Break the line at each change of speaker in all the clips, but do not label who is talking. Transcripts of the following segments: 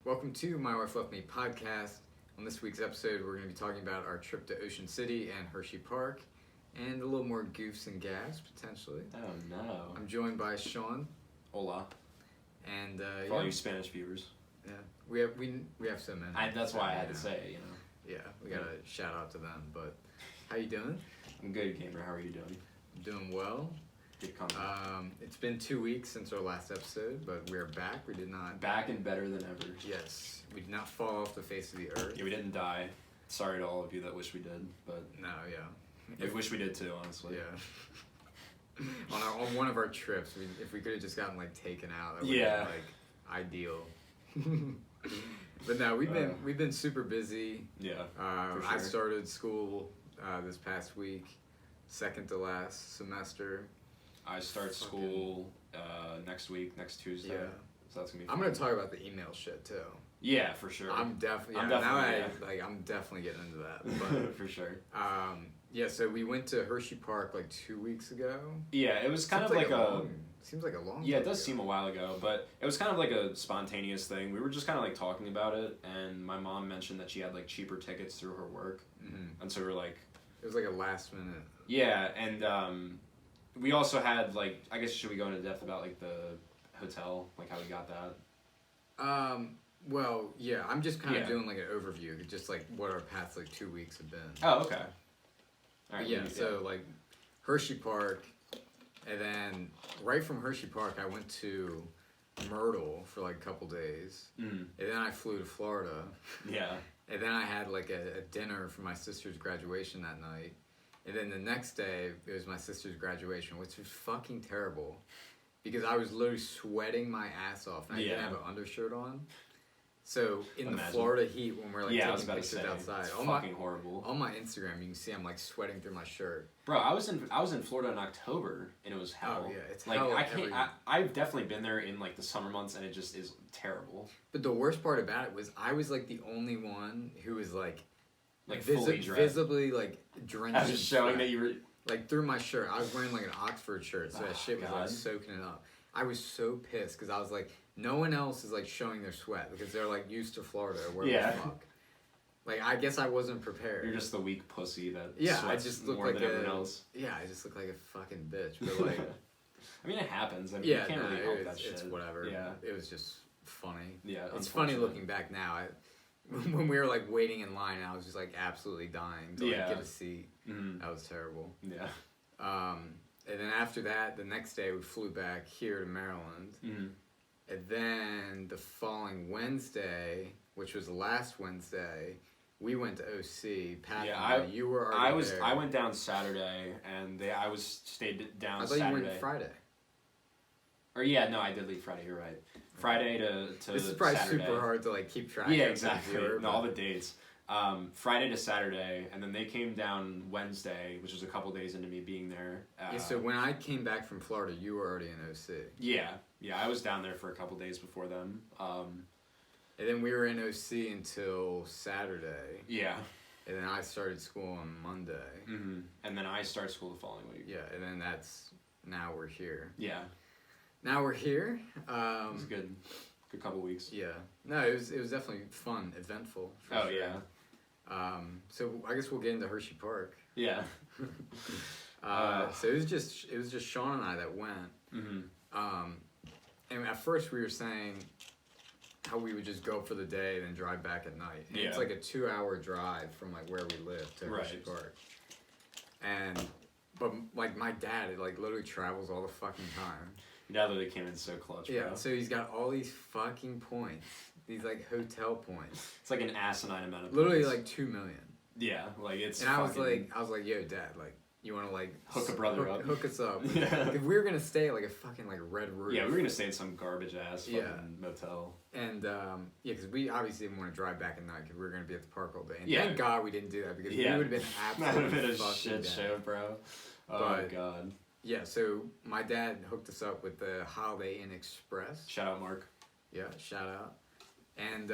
Welcome to My Wife Left Me podcast. On this week's episode, we're going to be talking about our trip to Ocean City and HersheyPark, and a little more goofs and gas, potentially.
Oh, no.
I'm joined by Sean.
Hola.
And,
For all you Spanish viewers.
Yeah, we have so many.
That's why I had to say it, you know.
Yeah, we got to shout out to them, but how you doing?
I'm good, Gamer. How are you doing?
I'm doing well.
Good company.
It's been 2 weeks since our last episode, but we're back. We did not...
Back and better than ever.
Yes. We did not fall off the face of the earth.
Yeah, we didn't die. Sorry to all of you that wish we did, but...
No, yeah.
I wish we did too, honestly.
Yeah. on one of our trips, if we could have just gotten, taken out, that would have been, ideal. But no, we've been super busy.
Yeah,
for sure. I started school this past week, second to last semester.
I start school next week, next Tuesday. Yeah. So that's gonna be fun.
I'm gonna talk about the email shit too.
Yeah, for sure.
I'm definitely getting into that. But,
for sure.
Yeah, so we went to HersheyPark 2 weeks ago.
Yeah, it was kind of
seems like a long
Yeah,
time
it does
ago.
seem a while ago, but it was kind of like a spontaneous thing. We were just kind of talking about it, and my mom mentioned that she had cheaper tickets through her work.
Mm-hmm.
And so we were like...
It was a last minute.
Yeah, and we also had I guess should we go into depth about the hotel, how we got that?
Well, yeah, I'm just kind of doing an overview, just what our past 2 weeks have been.
Oh, okay. All right.
Yeah, so HersheyPark, and then right from HersheyPark I went to Myrtle for a couple days, and then I flew to Florida.
Yeah.
And then I had a dinner for my sister's graduation that night, and then the next day it was my sister's graduation, which was fucking terrible, because I was literally sweating my ass off, and I didn't have an undershirt on. So in the Florida heat, when we're taking pictures outside,
it's horrible.
On my Instagram, you can see I'm sweating through my shirt.
Bro, I was in Florida in October, and it was hell.
Oh yeah, it's hell.
I've definitely been there in the summer months, and it just is terrible.
But the worst part about it was I was the only one who was
fully dressed,
visibly drenched.
I was showing that you were
through my shirt. I was wearing an Oxford shirt, so that shit was soaking it up. I was so pissed because I was no one else is showing their sweat because they're used to Florida or wherever the fuck. I guess I wasn't prepared.
You're just the weak pussy that
sweats
I just look more than everyone else.
Yeah, I just look like a fucking bitch. But
I mean, it happens. I mean, you can't really help that shit.
It's whatever.
Yeah.
It was just funny.
Yeah,
it's funny looking back now. When we were waiting in line, I was just absolutely dying to get a seat.
Mm-hmm.
That was terrible.
Yeah.
And then after that, the next day we flew back here to Maryland. Mm-hmm. And then the following Wednesday, which was last Wednesday, we went to OC. Pat, you were already there.
I went down Saturday, and I stayed down Saturday.
I thought you went Friday.
Or yeah, no, I did leave Friday. You're right. Friday to
this is probably
Saturday.
Super hard to keep track.
Yeah, exactly. All the dates. Friday to Saturday, and then they came down Wednesday, which was a couple days into me being there.
So when I came back from Florida, you were already in OC.
Yeah, I was down there for a couple days before them.
And then we were in OC until Saturday.
Yeah.
And then I started school on Monday.
Mm-hmm. And then I start school the following week.
Yeah, and then now we're here.
Yeah.
Now we're here.
It was a good couple weeks.
Yeah. No, it was definitely fun, eventful. For sure.
Yeah.
So I guess we'll get into HersheyPark.
Yeah.
So it was just Sean and I that went.
Mm-hmm.
And at first we were saying how we would just go for the day and then drive back at night. And it's a 2-hour drive from where we live to HersheyPark. But my dad, it literally travels all the fucking time.
Your dad literally came in so clutch, bro.
Yeah, so he's got all these fucking points. These hotel points.
It's an asinine amount of points.
Literally 2 million.
Yeah, it's
and I was like, yo, Dad, you want to
hook a brother up?
Hook us up. Yeah. If we were gonna stay at a fucking Red Roof.
Yeah, we were gonna stay in some garbage ass fucking motel.
And because we obviously didn't want to drive back at night because we were gonna be at the park all day. And
yeah.
Thank God we didn't do that because we would have been absolutely
that would have been a shit show, bro. Oh God.
Yeah, so my dad hooked us up with the Holiday Inn Express.
Shout out, Mark.
Yeah, shout out. And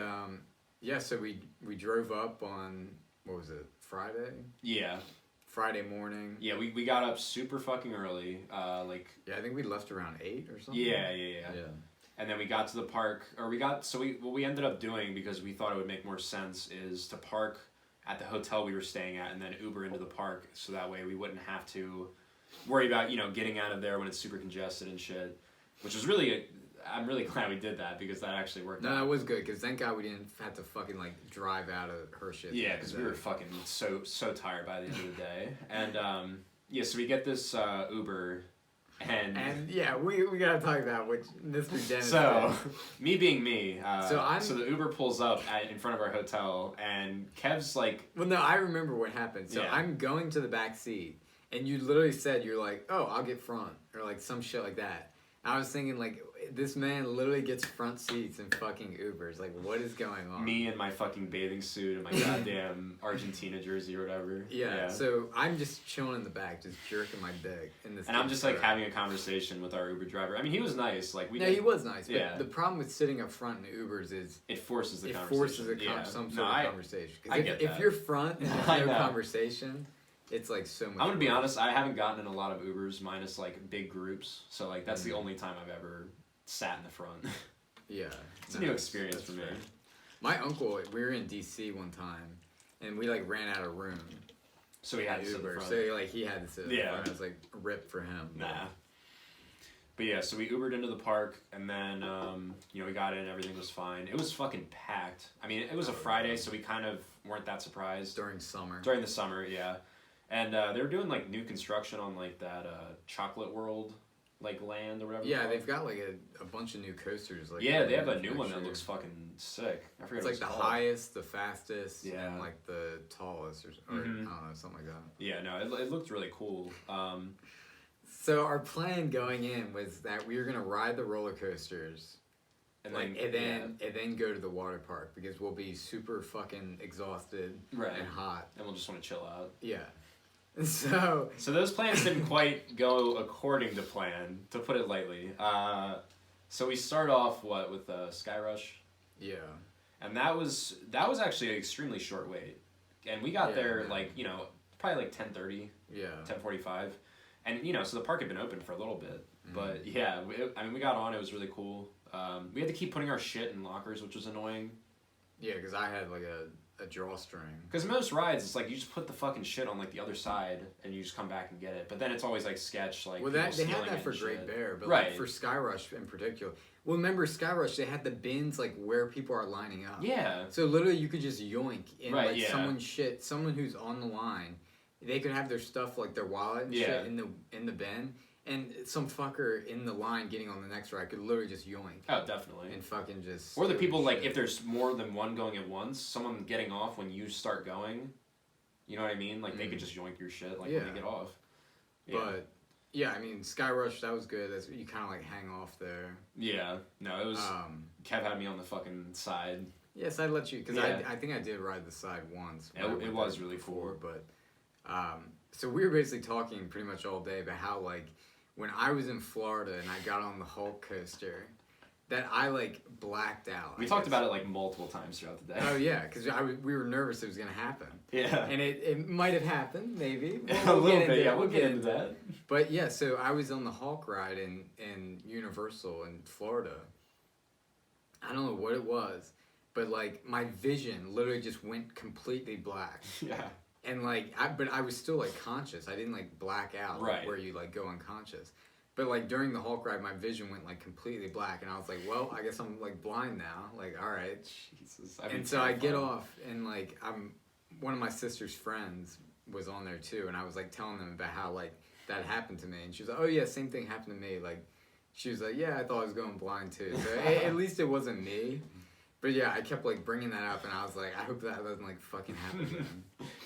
so we drove up on, what was it, Friday?
Yeah.
Friday morning.
Yeah, we got up super fucking early.
Yeah, I think we left around 8 or something.
Yeah. And then we got to the park, what we ended up doing, because we thought it would make more sense, is to park at the hotel we were staying at and then Uber into the park, so that way we wouldn't have to worry about, getting out of there when it's super congested and shit. Which was I'm really glad we did that, because that actually worked out.
No, that was good, because thank God we didn't have to fucking, drive out of Hershey.
Yeah, because we were fucking so tired by the end of the day. And, so we get this Uber, and yeah,
we gotta talk about which Mr. Dennis.
So, me being me, so the Uber pulls up in front of our hotel, and Kev's like...
Well, no, I remember what happened. So I'm going to the back seat, and you literally said, you're like, oh, I'll get front, or some shit like that. I was thinking, this man literally gets front seats in fucking Ubers. What is going on?
Me in my fucking bathing suit and my goddamn Argentina jersey or whatever.
Yeah, so I'm just chilling in the back, just jerking my dick in this.
And I'm just, having a conversation with our Uber driver. I mean, he was nice.
He was nice. But the problem with sitting up front in Ubers is...
It forces the conversation.
Some sort of conversation.
I get that.
If you're front and there's no conversation... It's so much.
I'm gonna be honest. I haven't gotten in a lot of Ubers minus big groups. So that's the only time I've ever sat in the front.
Yeah,
it's a new experience for me.
Fair. My uncle, we were in DC one time, and we ran out of room.
So he had to sit in the front.
So he had to sit in the front. I was rip for him.
Nah. But yeah, so we Ubered into the park, and then we got in. Everything was fine. It was fucking packed. I mean, it was a Friday, so we kind of weren't that surprised.
During the
summer, yeah. And they were doing new construction on that Chocolate World land or whatever.
Yeah, they've got a bunch of new coasters.
Yeah, they have a new one that looks fucking sick. I forget.
It's the highest, the fastest,
and
the tallest, or I don't know, something like that.
Yeah, no, it looked really cool.
So our plan going in was that we were gonna ride the roller coasters. And then go to the water park, because we'll be super fucking exhausted and hot.
And we'll just want to chill out.
Yeah. So
those plans didn't quite go according to plan, to put it lightly. So we start off with Sky Rush.
Yeah.
And that was actually an extremely short wait. And we got there probably 10:30.
Yeah.
10:45. And so the park had been open for a little bit. But yeah, we got on. It was really cool. We had to keep putting our shit in lockers, which was annoying.
Yeah, because I had a drawstring.
Because most rides, it's you just put the fucking shit on the other side, and you just come back and get it. But then it's always sketch,
well, they had that for Great Bear, but for Sky Rush in particular. Well, remember Sky Rush? They had the bins where people are lining up.
Yeah.
So literally, you could just yoink in someone's shit. Someone who's on the line, they could have their stuff their wallet and shit in the bin. And some fucker in the line getting on the next ride could literally just yoink.
Oh, definitely.
And fucking just...
Or the people, if there's more than one going at once, someone getting off when you start going, you know what I mean? They could just yoink your shit, when they get off.
Yeah. But, yeah, I mean, Sky Rush, that was good. You kind of, hang off there.
Yeah. No, it was... Kev had me on the fucking side.
Yes, I'd let you... Because I think I did ride the side once.
It was really cool.
But, so we were basically talking pretty much all day about how, when I was in Florida and I got on the Hulk coaster, that I blacked out.
We talked about it multiple times throughout the day.
Oh yeah, because we were nervous it was gonna happen.
Yeah.
And it might have happened, maybe.
A little bit, yeah. We'll get into that.
But yeah, so I was on the Hulk ride in Universal in Florida. I don't know what it was, but my vision literally just went completely black.
Yeah.
And but I was still conscious. I didn't black out where you go unconscious. But during the Hulk ride, my vision went completely black, and I was well, I guess I'm blind now. All right.
Jesus.
And so I get off, and I'm one of my sister's friends was on there too, and I was telling them about how that happened to me, and she was like, oh yeah, same thing happened to me. She was like, yeah, I thought I was going blind too. So at least it wasn't me. But yeah, I kept bringing that up, and I was I hope that doesn't fucking happen again.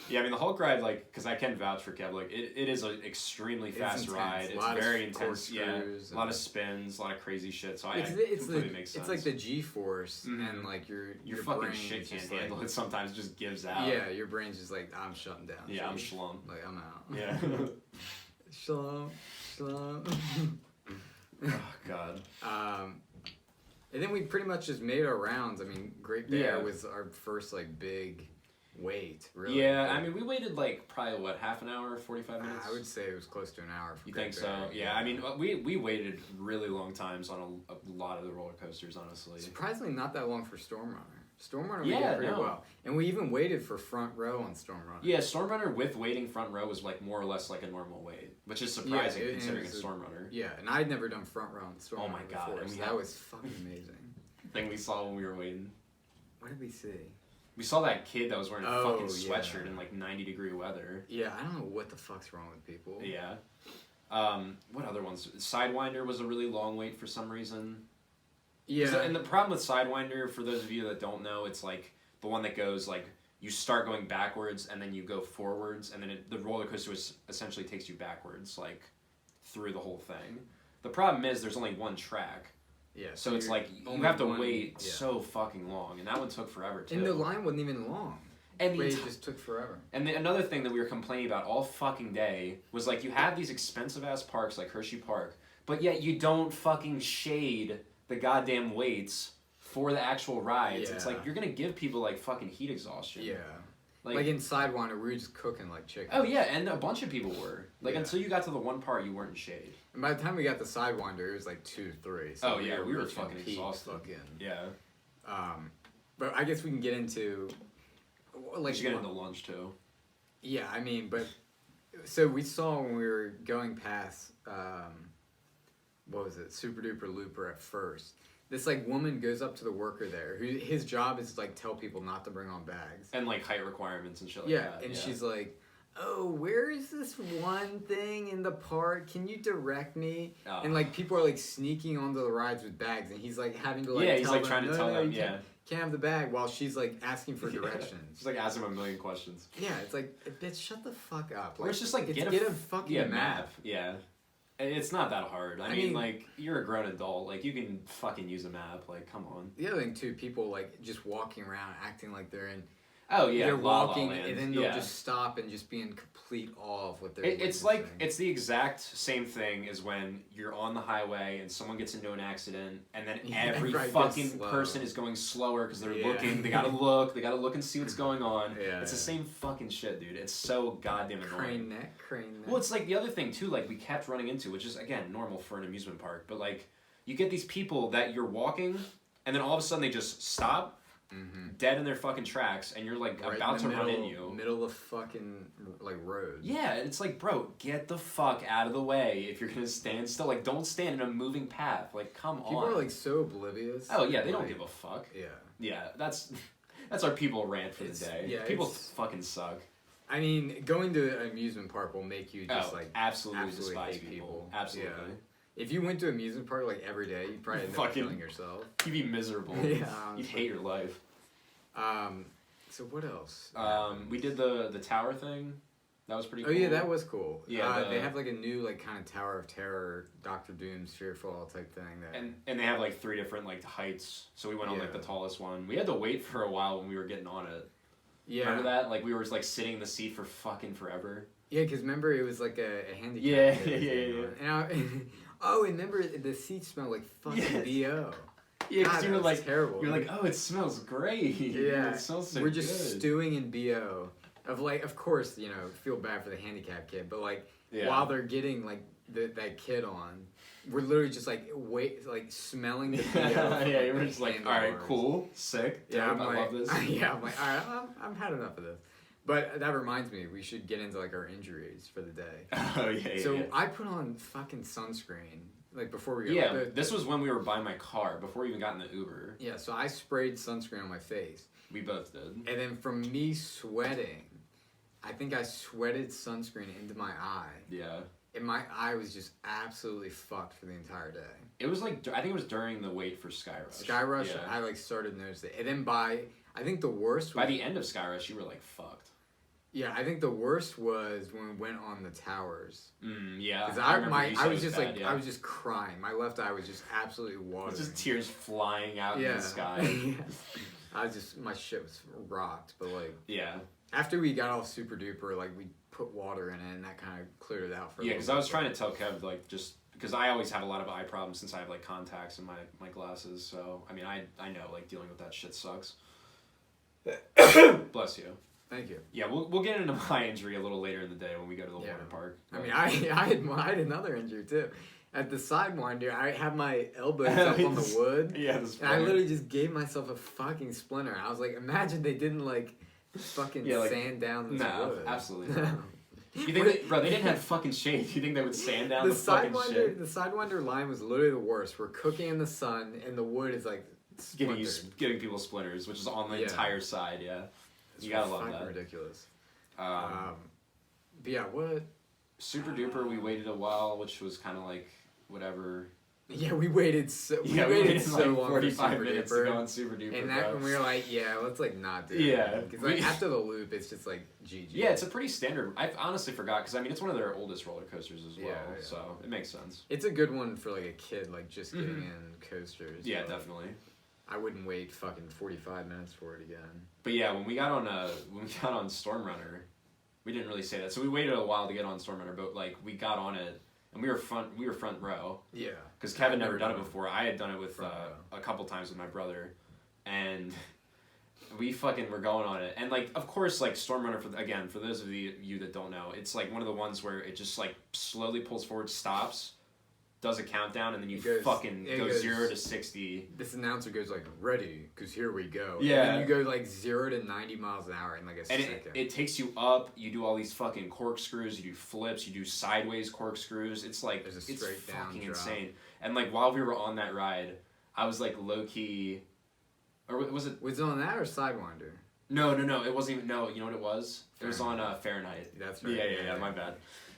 Yeah, I mean the Hulk ride, because I can vouch for Kev, it is an extremely fast ride. It's very intense. Yeah, a lot of spins, a lot of crazy shit. So it completely makes sense.
It's the G-force, and your
fucking
brain
shit can't handle it. Sometimes just gives out.
Yeah, your brain's just I'm shutting down.
Yeah, I'm shlum.
I'm out.
Yeah.
Shalom.
Oh God.
And then we pretty much just made our rounds. I mean, Great Bear was our first big wait, really.
Yeah, I mean, we waited like probably what, half an hour, 45 minutes.
I would say it was close to an hour. For
You think so? Yeah, I mean, we waited really long times on a lot of the roller coasters, honestly.
Surprisingly, not that long for Stormrunner. Stormrunner we did pretty well, and we even waited for front row on Stormrunner.
Yeah, Stormrunner with waiting front row was like more or less like a normal wait, which is surprising considering it's Stormrunner.
Yeah, and I'd never done front row on Stormrunner.
Oh my god,
before, so that was fucking amazing.
Thing we saw when we were waiting.
What did we see?
We saw that kid that was wearing a fucking sweatshirt in like 90-degree weather.
Yeah, I don't know what the fuck's wrong with people.
Yeah. What other ones? Sidewinder was a really long wait for some reason.
Yeah.
And the problem with Sidewinder, for those of you that don't know, it's like the one that goes like you start going backwards and then you go forwards, and then the roller coaster essentially takes you backwards like through the whole thing. The problem is there's only one track.
Yeah.
So it's like you have to wait so fucking long, and that one took forever too.
And the line wasn't even long.
And
it just took forever.
And another thing that we were complaining about all fucking day was like you have these expensive ass parks like HersheyPark, but yet you don't fucking shade the goddamn waits for the actual rides.
Yeah.
It's like you're gonna give people like fucking heat exhaustion.
Yeah. Like in Sidewinder, we were just cooking like chicken.
Oh yeah, and a bunch of people were. Like until you got to the one part, you weren't in shade.
And by the time we got to Sidewinder, it was like 2, 3. So
we were fucking exhausted. Yeah.
But I guess we can get into like.
We should get into lunch too.
Yeah, I mean, but so we saw when we were going past, what was it, Super Duper Looper at first. This like woman goes up to the worker there, who his job is to like tell people not to bring on bags
and like height requirements and shit like that.
And she's like, "Oh, where is this one thing in the park? Can you direct me?" And like people are like sneaking onto the rides with bags, and he's like having to like
he's like trying to tell them,
can't have the bag, while she's like asking for directions.
She's like asking him a million questions.
Yeah, it's like, bitch, shut the fuck up.
Or it's just like get a fucking map. Yeah. It's not that hard. I mean, like, you're a grown adult. Like, you can fucking use a map. Like, come on.
The other thing, too, people, like, just walking around acting like they're in...
Oh, yeah,
they're walking, and then they'll just stop and just be in complete awe of what they're doing.
It's like, it's the exact same thing as when you're on the highway and someone gets into an accident, and then every fucking person is going slower because they're looking. They gotta look and see what's going on. It's the same fucking shit, dude. It's so goddamn annoying.
Crane neck.
Well, it's like the other thing, too, like, we kept running into, which is, again, normal for an amusement park, but, like, you get these people that you're walking, and then all of a sudden they just stop, dead in their fucking tracks, and you're like about to run in you.
Middle of fucking like road.
Yeah, it's like, bro, get the fuck out of the way if you're gonna stand still. Like, don't stand in a moving path. Like, come on.
People are like so oblivious.
Oh yeah, they don't give a fuck.
Yeah.
Yeah, that's our people rant for the day. Yeah, people fucking suck.
I mean, going to an amusement park will make you just
absolutely despise people. Absolutely.
Yeah. If you went to an amusement park like every day, you'd probably end up killing yourself.
You'd be miserable.
Yeah,
you'd hate your life.
So what else?
We did the tower thing. That was pretty cool.
Oh yeah, that was cool.
Yeah,
they have like a new like kind of Tower of Terror, Doctor Doom's Fearfall type thing there.
And they have like 3 different like heights. So we went on like the tallest one. We had to wait for a while when we were getting on it. Yeah. Remember that? Like we were just like sitting in the seat for fucking forever.
Yeah, because remember it was like a handicap.
Yeah.
And remember the seats smelled like fucking BO.
Yeah, because you were like
terrible.
You're like, oh, it smells great.
Yeah,
it smells so
we're just stewing in BO. Of course, feel bad for the handicapped kid, but like while they're getting like that kid on, we're literally just like smelling the BO.
Yeah, you were just like, all right, cool, sick.
Yeah,
I love this.
Yeah, I'm like, all right, I've had enough of this. But that reminds me, we should get into like our injuries for the day.
Oh yeah.
So I put on fucking sunscreen like before we got.
Yeah, this was when we were by my car before we even got in the Uber.
Yeah, so I sprayed sunscreen on my face.
We both did.
And then from me sweating, I think I sweated sunscreen into my eye.
Yeah.
And my eye was just absolutely fucked for the entire day.
It was like, I think it was during the wait for Sky Rush.
Sky Rush, yeah. I like started noticing it. And then I think the worst was...
By the end of Sky Rush, you were like fucked.
Yeah, I think the worst was when we went on the towers.
Yeah.
Because I was just bad, I was just crying. My left eye was just absolutely watering.
Just tears flying out in the sky.
I was just, my shit was rocked, but like...
Yeah.
After we got all super duper, like we put water in it and that kind of cleared it out for a
Yeah, because I was trying to tell Kev, like, just... Because I always have a lot of eye problems since I have, like, contacts in my glasses. So, I mean, I know, like, dealing with that shit sucks. Bless you.
Thank you.
Yeah, we'll get into my injury a little later in the day when we go to the water park.
I mean, I had another injury too. At the Sidewinder, I had my elbows up on the wood.
Yeah,
and I literally just gave myself a fucking splinter. I was like, imagine they didn't like fucking sand down this wood.
Absolutely not. You think they didn't have fucking shade. You think they would sand down the fucking shit?
The Sidewinder line was literally the worst. We're cooking in the sun, and the wood is like
giving people splinters, which is on the entire side. Yeah, you gotta love that.
Ridiculous. But yeah, what?
Super duper. We waited a while, which was kind of like whatever.
Yeah, we waited so long.
45 minutes to go on Super Duper.
And that when we were like, yeah, let's like not do it.
Yeah,
because like after the loop, it's just like GG.
Yeah, it's a pretty standard. I honestly forgot because I mean it's one of their oldest roller coasters as well, so it makes sense.
It's a good one for like a kid, like just getting in coasters.
Yeah, definitely.
I wouldn't wait fucking 45 minutes for it again.
But yeah, when we got on Storm Runner, we didn't really say that. So we waited a while to get on Storm Runner, but like we got on it. And we were front row. Yeah. Because Kevin never done it before. I had done it with a couple times with my brother, and we fucking were going on it. And like, of course, like Storm Runner for those of you that don't know, it's like one of the ones where it just like slowly pulls forward, stops, does a countdown, and then go 0 to 60.
This announcer goes like, ready, because here we go.
Yeah.
And then you go like 0 to 90 miles an hour in like a second.
It takes you up, you do all these fucking corkscrews, you do flips, you do sideways corkscrews. It's like, it's fucking insane. And like while we were on that ride, I was like low key, or was it?
Was it on that or Sidewinder?
No, it wasn't even, no, you know what it was? It was on Fahrenheit.
That's right.
Yeah, my bad.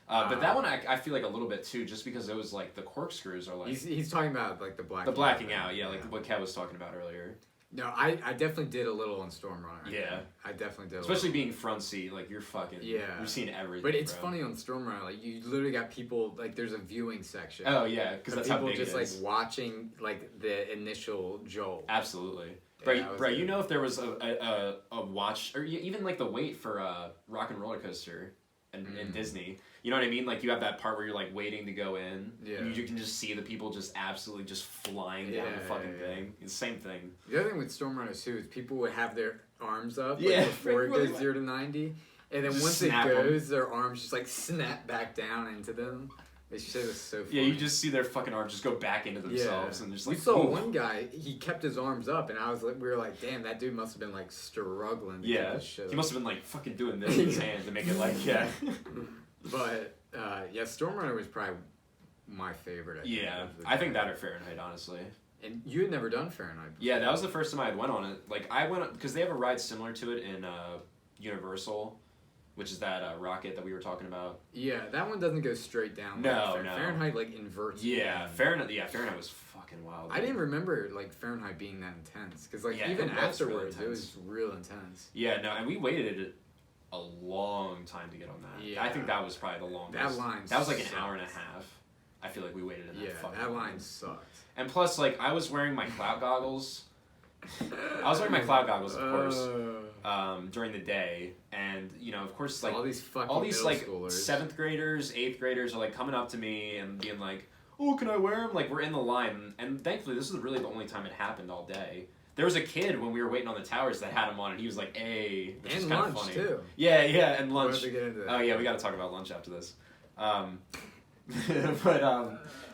But that one I feel like a little bit too, just because it was like the corkscrews are like.
He's talking about like the
blacking out, like what Kev was talking about earlier.
No, I definitely did a little on Storm Runner.
Yeah,
I definitely did.
Especially being front seat, like you're fucking. Yeah, you've seen everything.
But it's funny on Storm Runner, like you literally got people like there's a viewing section.
Oh yeah, because that's how big
people just
it is.
like watching like the initial jolt.
Absolutely. Bro, you know if there was a watch or even like the wait for Rock and Roller Coaster in Disney, you know what I mean? Like you have that part where you're like waiting to go in, and you can just see the people just absolutely just flying down the fucking thing. It's the same thing.
The other thing with Storm Runner too is people would have their arms up before it goes 0 to 90, and then once it goes, their arms just like snap back down into them. They shit was so funny.
Yeah, you just see their fucking arms just go back into themselves, and just like.
We saw one guy. He kept his arms up, and we were like, "Damn, that dude must have been like struggling." To get this shit
he must have been like fucking doing this with his hands to make it like
But Storm Runner was probably my favorite.
I think that or Fahrenheit, honestly.
And you had never done Fahrenheit before.
Yeah, that was the first time I had went on it. Like I went because they have a ride similar to it in Universal. Which is that rocket that we were talking about?
Yeah, that one doesn't go straight down.
No.
Fahrenheit like inverts.
Fahrenheit was fucking wild.
I didn't remember like Fahrenheit being that intense because like even afterwards it was real intense.
Yeah, no, and we waited a long time to get on that. Yeah, I think that was probably the longest. That was like an hour and a half. I feel like we waited in that fucking.
Yeah, that line sucked.
And plus, like I was wearing my cloud goggles. Of course, during the day, and you know, of course, like
all these
like
schoolers.
7th graders, 8th graders are like coming up to me and being like, "Oh, can I wear them?" Like we're in the line, and thankfully, this is really the only time it happened all day. There was a kid when we were waiting on the towers that had him on, and he was like, "Hey," which is kind of funny.
Too.
Yeah, and lunch.
We'll have to get into that.
Oh yeah, we got to talk about lunch after this.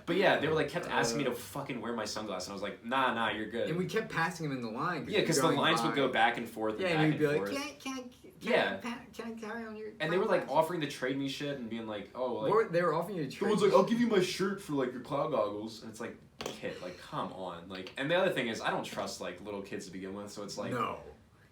But yeah, they were like kept asking me to fucking wear my sunglasses, and I was like, nah, you're good.
And we kept passing him in the line.
Yeah, because the lines would go back and forth.
Yeah, and he'd be like, can I carry on your?
And they were like offering to trade me shit and being like, oh, like
they were offering you to trade.
Someone's like, I'll give you my shirt for like your cloud goggles, and it's like, kid, like come on, like. And the other thing is, I don't trust like little kids to begin with, so it's like,
no.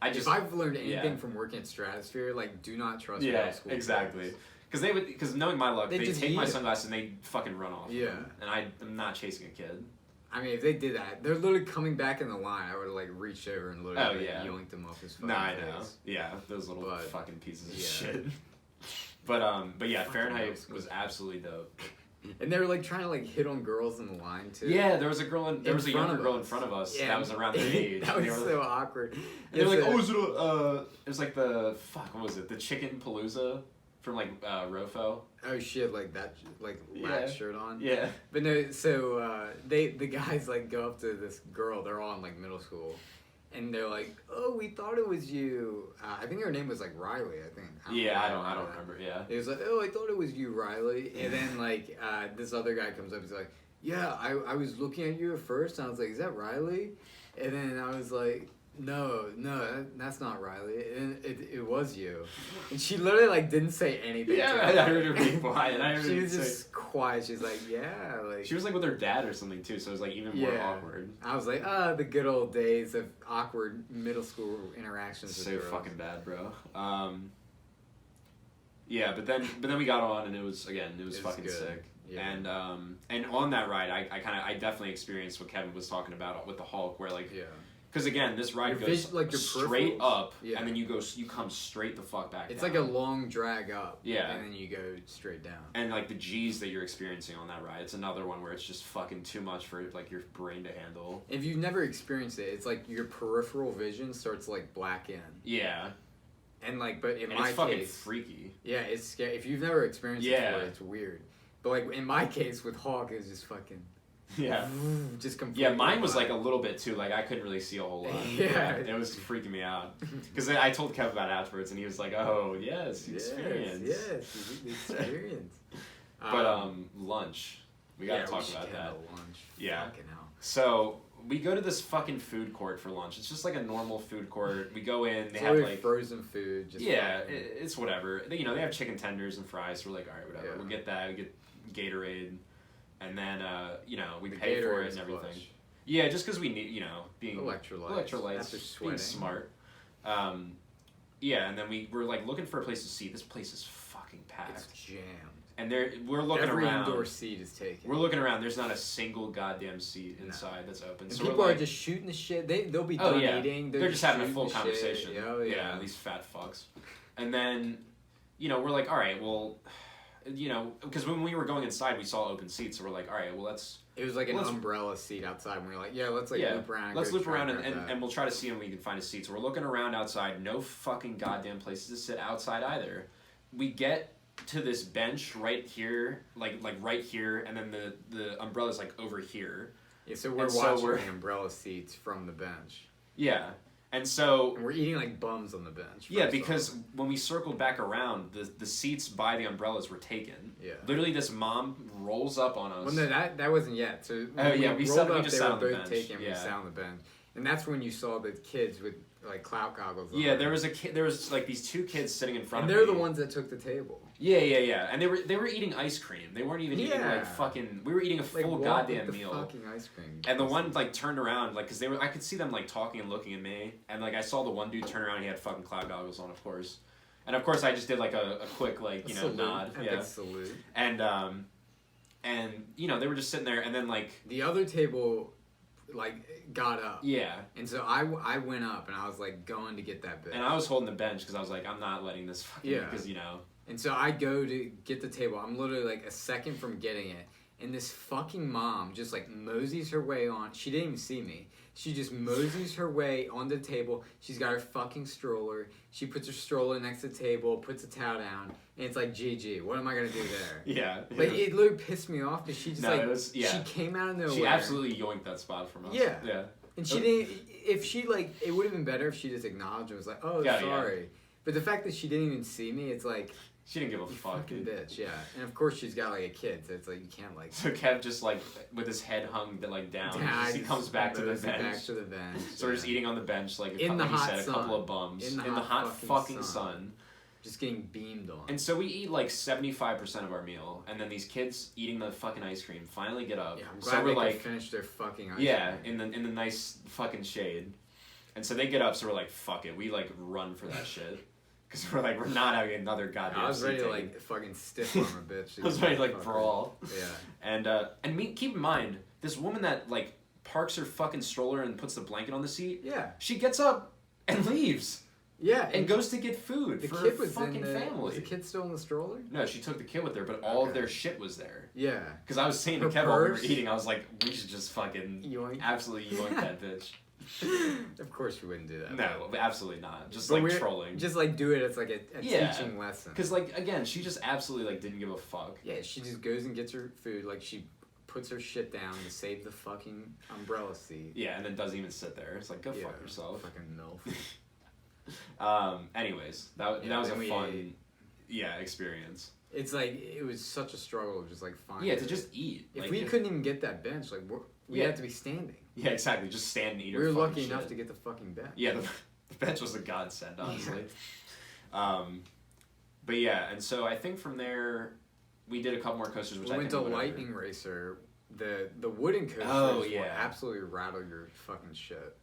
If I've learned anything from working at Stratosphere, like do not trust middle school
exactly.
kids.
Because knowing my luck, they take my sunglasses and they fucking run off. Yeah. And I'm not chasing a kid.
I mean, if they did that, they're literally coming back in the line. I would have like reached over and literally yoinked them off his fucking face.
I know. Yeah, those little fucking pieces of shit. But yeah, Fahrenheit was absolutely dope.
And they were like trying to like hit on girls in the line too.
Yeah, there was a younger girl in front of us that was around their age.
That was so awkward.
And they were like, oh, is it it was like the what was it? The Chicken Palooza from like Rofo.
Oh shit, like that, like lax shirt on.
Yeah.
But no, so the guys like go up to this girl. They're all in like middle school, And they're like, "Oh, we thought it was you." I think her name was like Riley. I think.
I don't remember. Yeah.
It was like, "Oh, I thought it was you, Riley." And then like this other guy comes up. He's like, "Yeah, I was looking at you at first, and I was like, is that Riley?" And then I was like, No, that's not Riley. And it was you. And she literally like didn't say anything.
Yeah, I heard her being quiet.
She was just quiet. She's like, yeah, like.
She was like with her dad or something too, so it was like even more awkward.
I was like, the good old days of awkward middle school interactions.
So fucking bad, bro. Yeah, but then we got on and it was fucking good. Sick. Yeah. And on that ride, I definitely experienced what Kevin was talking about with the Hulk, where like. Yeah. Because again, this ride goes like straight up, and then you come straight the fuck back.
It's
down.
like a long drag up,
yeah,
and then you go straight down.
And like the G's that you're experiencing on that ride, it's another one where it's just fucking too much for like your brain to handle.
If you've never experienced it, it's like your peripheral vision starts to like black in.
Yeah.
And like, but in my
it's fucking
case,
freaky.
Yeah, it's scary. If you've never experienced it before, it's weird. But like in my case with Hawk, it was just fucking.
Yeah.
Just completely.
Yeah, mine was like a little bit too. Like I couldn't really see a whole lot.
Yeah.
It was freaking me out. Because I told Kev about it afterwards, and he was like, "Oh yes, experience."
Yes, experience.
But lunch. We gotta talk about that.
Lunch.
Yeah.
Fucking hell.
So we go to this fucking food court for lunch. It's just like a normal food court. We go in. They have like
frozen food. Just
it's whatever. They have chicken tenders and fries. So we're like, all right, whatever. Yeah. We'll get that. We get Gatorade. And then, we pay for it and everything. Clutch. Yeah, just because we need, being electrolytes, being smart. And then we're like looking for a place to seat. This place is fucking packed.
It's jammed.
And we're looking
Every
around.
Every indoor seat is taken.
We're looking around. There's not a single goddamn seat inside that's open.
And so people are just shooting the shit. They'll be done eating.
They're just having a full conversation.
Yeah,
these fat fucks. And then, we're like, all right, well... because when we were going inside, we saw open seats, so we're like, all right, well, let's...
It was like an umbrella seat outside, and we were like, loop around.
Let's loop around, and we'll try to see if we can find a seat. So we're looking around outside, no fucking goddamn places to sit outside either. We get to this bench right here, like right here, and then the umbrella's like over here.
Yeah, so we're watching the umbrella seats from the bench.
Yeah. And we're
eating like bums on the bench.
Yeah, because when we circled back around, the seats by the umbrellas were taken. Yeah. Literally, this mom rolls up on us.
Well, no, that wasn't yet. So we just sat on the bench. We sat on the bench, and that's when you saw the kids with like clout goggles on.
Yeah, there was a kid. There was like these two kids sitting in front
of
me.
And they're the ones that took the table.
Yeah. And they were eating ice cream. They weren't even eating like fucking. We were eating a full goddamn meal.
Fucking ice cream.
And the one like turned around like because I could see them like talking and looking at me, and like I saw the one dude turn around. And he had fucking cloud goggles on, of course. And of course I just did like a quick like
salute.
Nod.
Yeah. Salute.
And they were just sitting there, and then like
the other table. Like got up.
Yeah.
And so I went up and I was like going to get that bitch.
And I was holding the bench because I was like, I'm not letting this fucking because
And so I go to get the table. I'm literally like a second from getting it. And this fucking mom just like moseys her way on. She didn't even see me. She just moseys her way on the table. She's got her fucking stroller. She puts her stroller next to the table, puts a towel down, and it's like, GG, what am I going to do there?
Yeah.
Like, it literally pissed me off because she just she came out of nowhere.
She absolutely yoinked that spot from us.
Yeah.
Yeah.
And she didn't, if she like, it would have been better if she just acknowledged and was like, oh, sorry. Yeah. But the fact that she didn't even see me, it's like...
She didn't give a fuck,
dude. Bitch, yeah. And of course she's got like a kid, so it's like you can't like...
So Kev just like, with his head hung like down, he comes back to the bench. So we're just eating on the bench like a couple of bums. In the hot fucking sun.
Just getting beamed on.
And so we eat like 75% of our meal, and then these kids eating the fucking ice cream finally get up.
Yeah, I'm glad they like finish their fucking ice cream.
Yeah, in the nice fucking shade. And so they get up, so we're like, fuck it. We like run for that shit. Because we're like, we're not having another goddamn
I was ready to like fucking stiff arm a bitch.
I was ready to like brawl.
Yeah.
And keep in mind, this woman that like parks her fucking stroller and puts the blanket on the seat.
Yeah.
She gets up and leaves.
Yeah.
And goes to get food for her fucking family.
Was the kid still in the stroller?
No, she took the kid with her, but all of their shit was there.
Yeah.
Because I was saying to Kevin while we were eating, I was like, we should just fucking absolutely yoink that bitch.
Of course we wouldn't do that.
No, absolutely not. Just like trolling.
Just like do it as like a teaching lesson.
Because like again, she just absolutely like didn't give a fuck.
Yeah, she just goes and gets her food. Like she puts her shit down to save the fucking umbrella seat.
Yeah, and then doesn't even sit there. It's like, go fuck yourself.
Fucking MILF.
Anyways, that was a fun experience.
It's like, it was such a struggle just like finding.
Yeah, to just eat.
If we couldn't even get that bench, like we had to be standing.
Yeah, exactly. Just stand and eat.
We were lucky enough to get the fucking bench.
Yeah, the bench was a godsend, honestly. But yeah, and so I think from there we did a couple more coasters. Which
we went to Lightning Racer. The wooden coasters will absolutely rattle your fucking shit.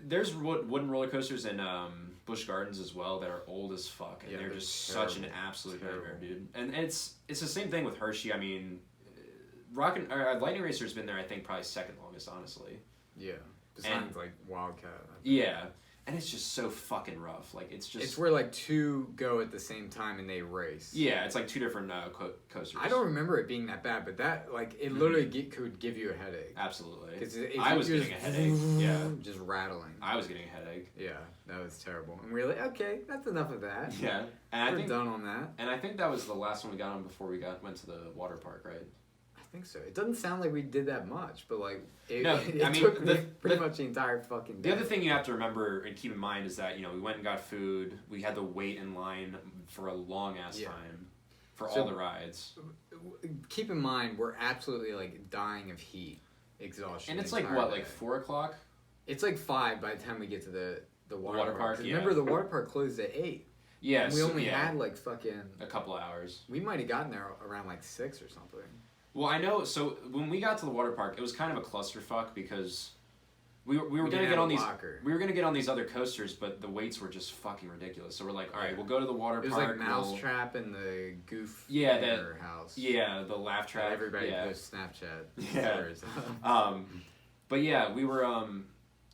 There's wooden roller coasters in Busch Gardens as well that are old as fuck, and they're just terrible. Such an absolute nightmare, dude. And it's the same thing with Hershey. I mean, Lightning Racer's been there, I think, probably second longest, honestly.
Yeah, besides like Wildcat.
Yeah, and it's just so fucking rough. Like it's
where like two go at the same time and they race.
Yeah, it's like two different coasters.
I don't remember it being that bad, but that like it literally could give you a headache.
Absolutely.
I
was getting a headache. Yeah,
just rattling.
I was getting a headache.
Yeah, that was terrible. And we were like, okay, that's enough of that.
Yeah, and
we're done on that.
And I think that was the last one we got on before we went to the water park, right?
I think so. It doesn't sound like we did that much, but like it
I mean,
took pretty much the entire fucking day.
The other thing you have to remember and keep in mind is that we went and got food. We had to wait in line for a long ass time for all the rides.
Keep in mind, we're absolutely like dying of heat, exhaustion.
And it's like what, like 4:00?
It's like 5 by the time we get to the water park.
Yeah.
Remember, the water park closed at 8.
Yeah,
and we only had like fucking
a couple of hours.
We might have gotten there around like 6 or something.
Well, I know. So when we got to the water park, it was kind of a clusterfuck because we were gonna get on these. We were gonna get on these other coasters, but the waits were just fucking ridiculous. So we're like, all right, we'll go to the water park.
It was like Mousetrap and the Goof. House.
Yeah, the Laugh Track.
Everybody posts Snapchat.
Yeah. But yeah, we were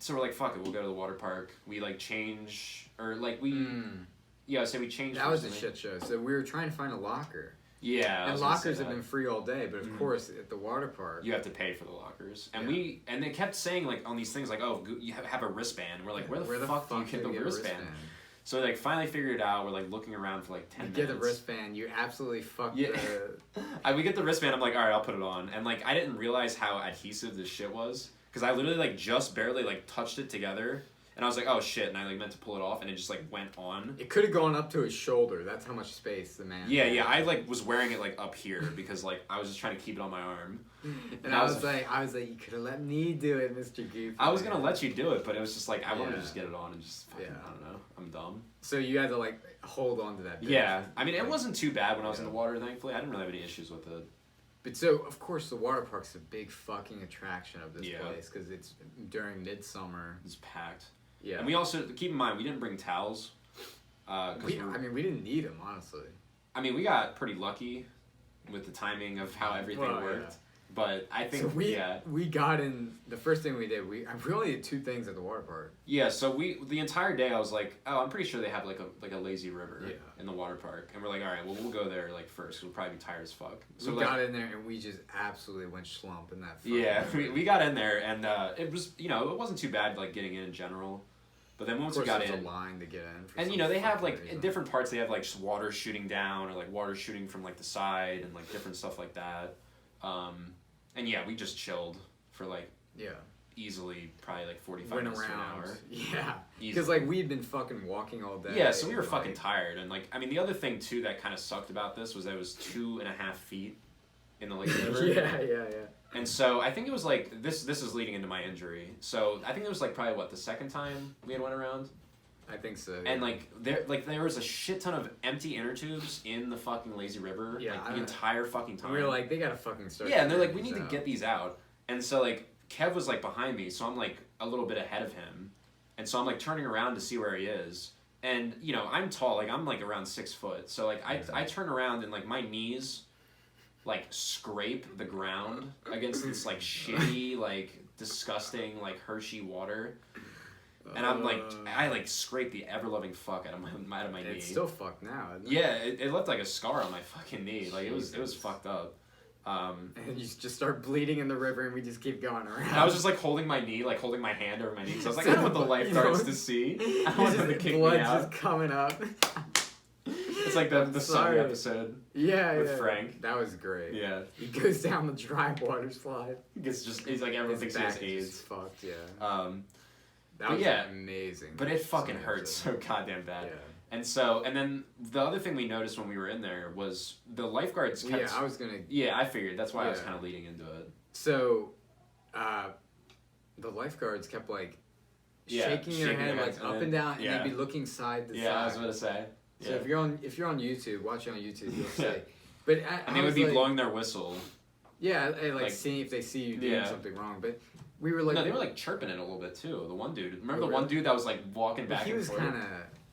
So we're like, fuck it, we'll go to the water park. We like change or like we. Yeah, so we changed.
That was a shit show. So we were trying to find a locker.
Yeah,
and lockers have been free all day, but of course at the water park
you have to pay for the lockers. And and they kept saying like on these things like, oh, you have a wristband. And we're like, where the fuck do you get the wristband? So we like finally figured it out. We're like looking around for like 10 minutes.
You get the wristband. You absolutely fucked
we get the wristband. I'm like, all right, I'll put it on. And like I didn't realize how adhesive this shit was because I literally like just barely like touched it together. And I was like, oh shit, and I like meant to pull it off, and it just like went on.
It could have gone up to his shoulder. That's how much space the man had.
Yeah, I like was wearing it like up here because like I was just trying to keep it on my arm.
And I was like, you could have let me do it, Mr. Goofy.
I was gonna let you do it, but it was just like I wanted to just get it on and just fucking, I don't know, I'm dumb.
So you had to like hold on to that.
Yeah, I mean it wasn't too bad when I was in the water. Thankfully, I didn't really have any issues with it.
But so, of course, the water park's a big fucking attraction of this place because it's during midsummer.
It's packed.
Yeah.
And we also, keep in mind, we didn't bring towels.
We didn't need them, honestly.
I mean, we got pretty lucky with the timing of how everything worked. Yeah. But I think,
so we got in, the first thing we did, we only did 2 things at the water park. Yeah,
so the entire day I was like, oh, I'm pretty sure they have like a lazy river in the water park. And we're like, all right, well, we'll go there like first. We'll probably be tired as fuck. So
we got in there and we just absolutely went slump in that fucking
Yeah, we got in there and it was, it wasn't too bad like getting in general. But then once we got in,
there's a line to get in.
And they have like in different parts they have like water shooting down or like water shooting from like the side and like different stuff like that. And yeah, we just chilled for like easily probably like 45 minutes to an hour.
Yeah, because like we'd been fucking walking all day.
Yeah, so we were fucking tired. And like I mean the other thing too that kind of sucked about this was that it was 2.5 feet in the lake river.
Yeah.
And so I think it was like this is leading into my injury. So I think it was like probably the second time we had went around.
I think so.
Yeah. And there was a shit ton of empty inner tubes in the fucking lazy river. Yeah, like the entire fucking time.
We were like, they gotta fucking start.
Yeah, and they're like, we need to get these out. And so like Kev was like behind me, so I'm like a little bit ahead of him, and so I'm like turning around to see where he is. And I'm tall, like I'm like around 6 foot. So like I turn around and like my knees like scrape the ground against this like shitty like disgusting like Hershey water. And I'm like, I like scraped the ever-loving fuck out of my knee.
It's still fucked now, isn't it?
Yeah, it left like a scar on my fucking knee. Like it was fucked up.
And you just start bleeding in the river, and we just keep going around.
I was just like holding my knee, like holding my hand over my knee, because I was like, I don't want the lifeguards to see. I don't want them to kick me out.
Blood just coming up.
It's like the Sunday episode.
Yeah,
with Frank.
That was great.
Yeah.
He goes down the dry water slide.
He's like everyone thinks he has AIDS.
Fucked. Yeah.
That
was
yeah,
amazing.
But it fucking hurts so goddamn bad.
Yeah.
And then the other thing we noticed when we were in there was the lifeguards kept...
Yeah, I was gonna...
Yeah, I figured. That's why I was kind of leading into it.
So, the lifeguards kept, like, shaking their head, like, up and down, and they'd be looking side to side.
Yeah, I was about to say.
So if you're on YouTube, watch it on YouTube, you'll see. But
and they would be blowing their whistle.
Yeah, like seeing if they see you doing something wrong. But we were like...
No, they were, like, chirping it a little bit, too. The one dude. Remember the one dude that was, like, walking back and forth?
He was kind of...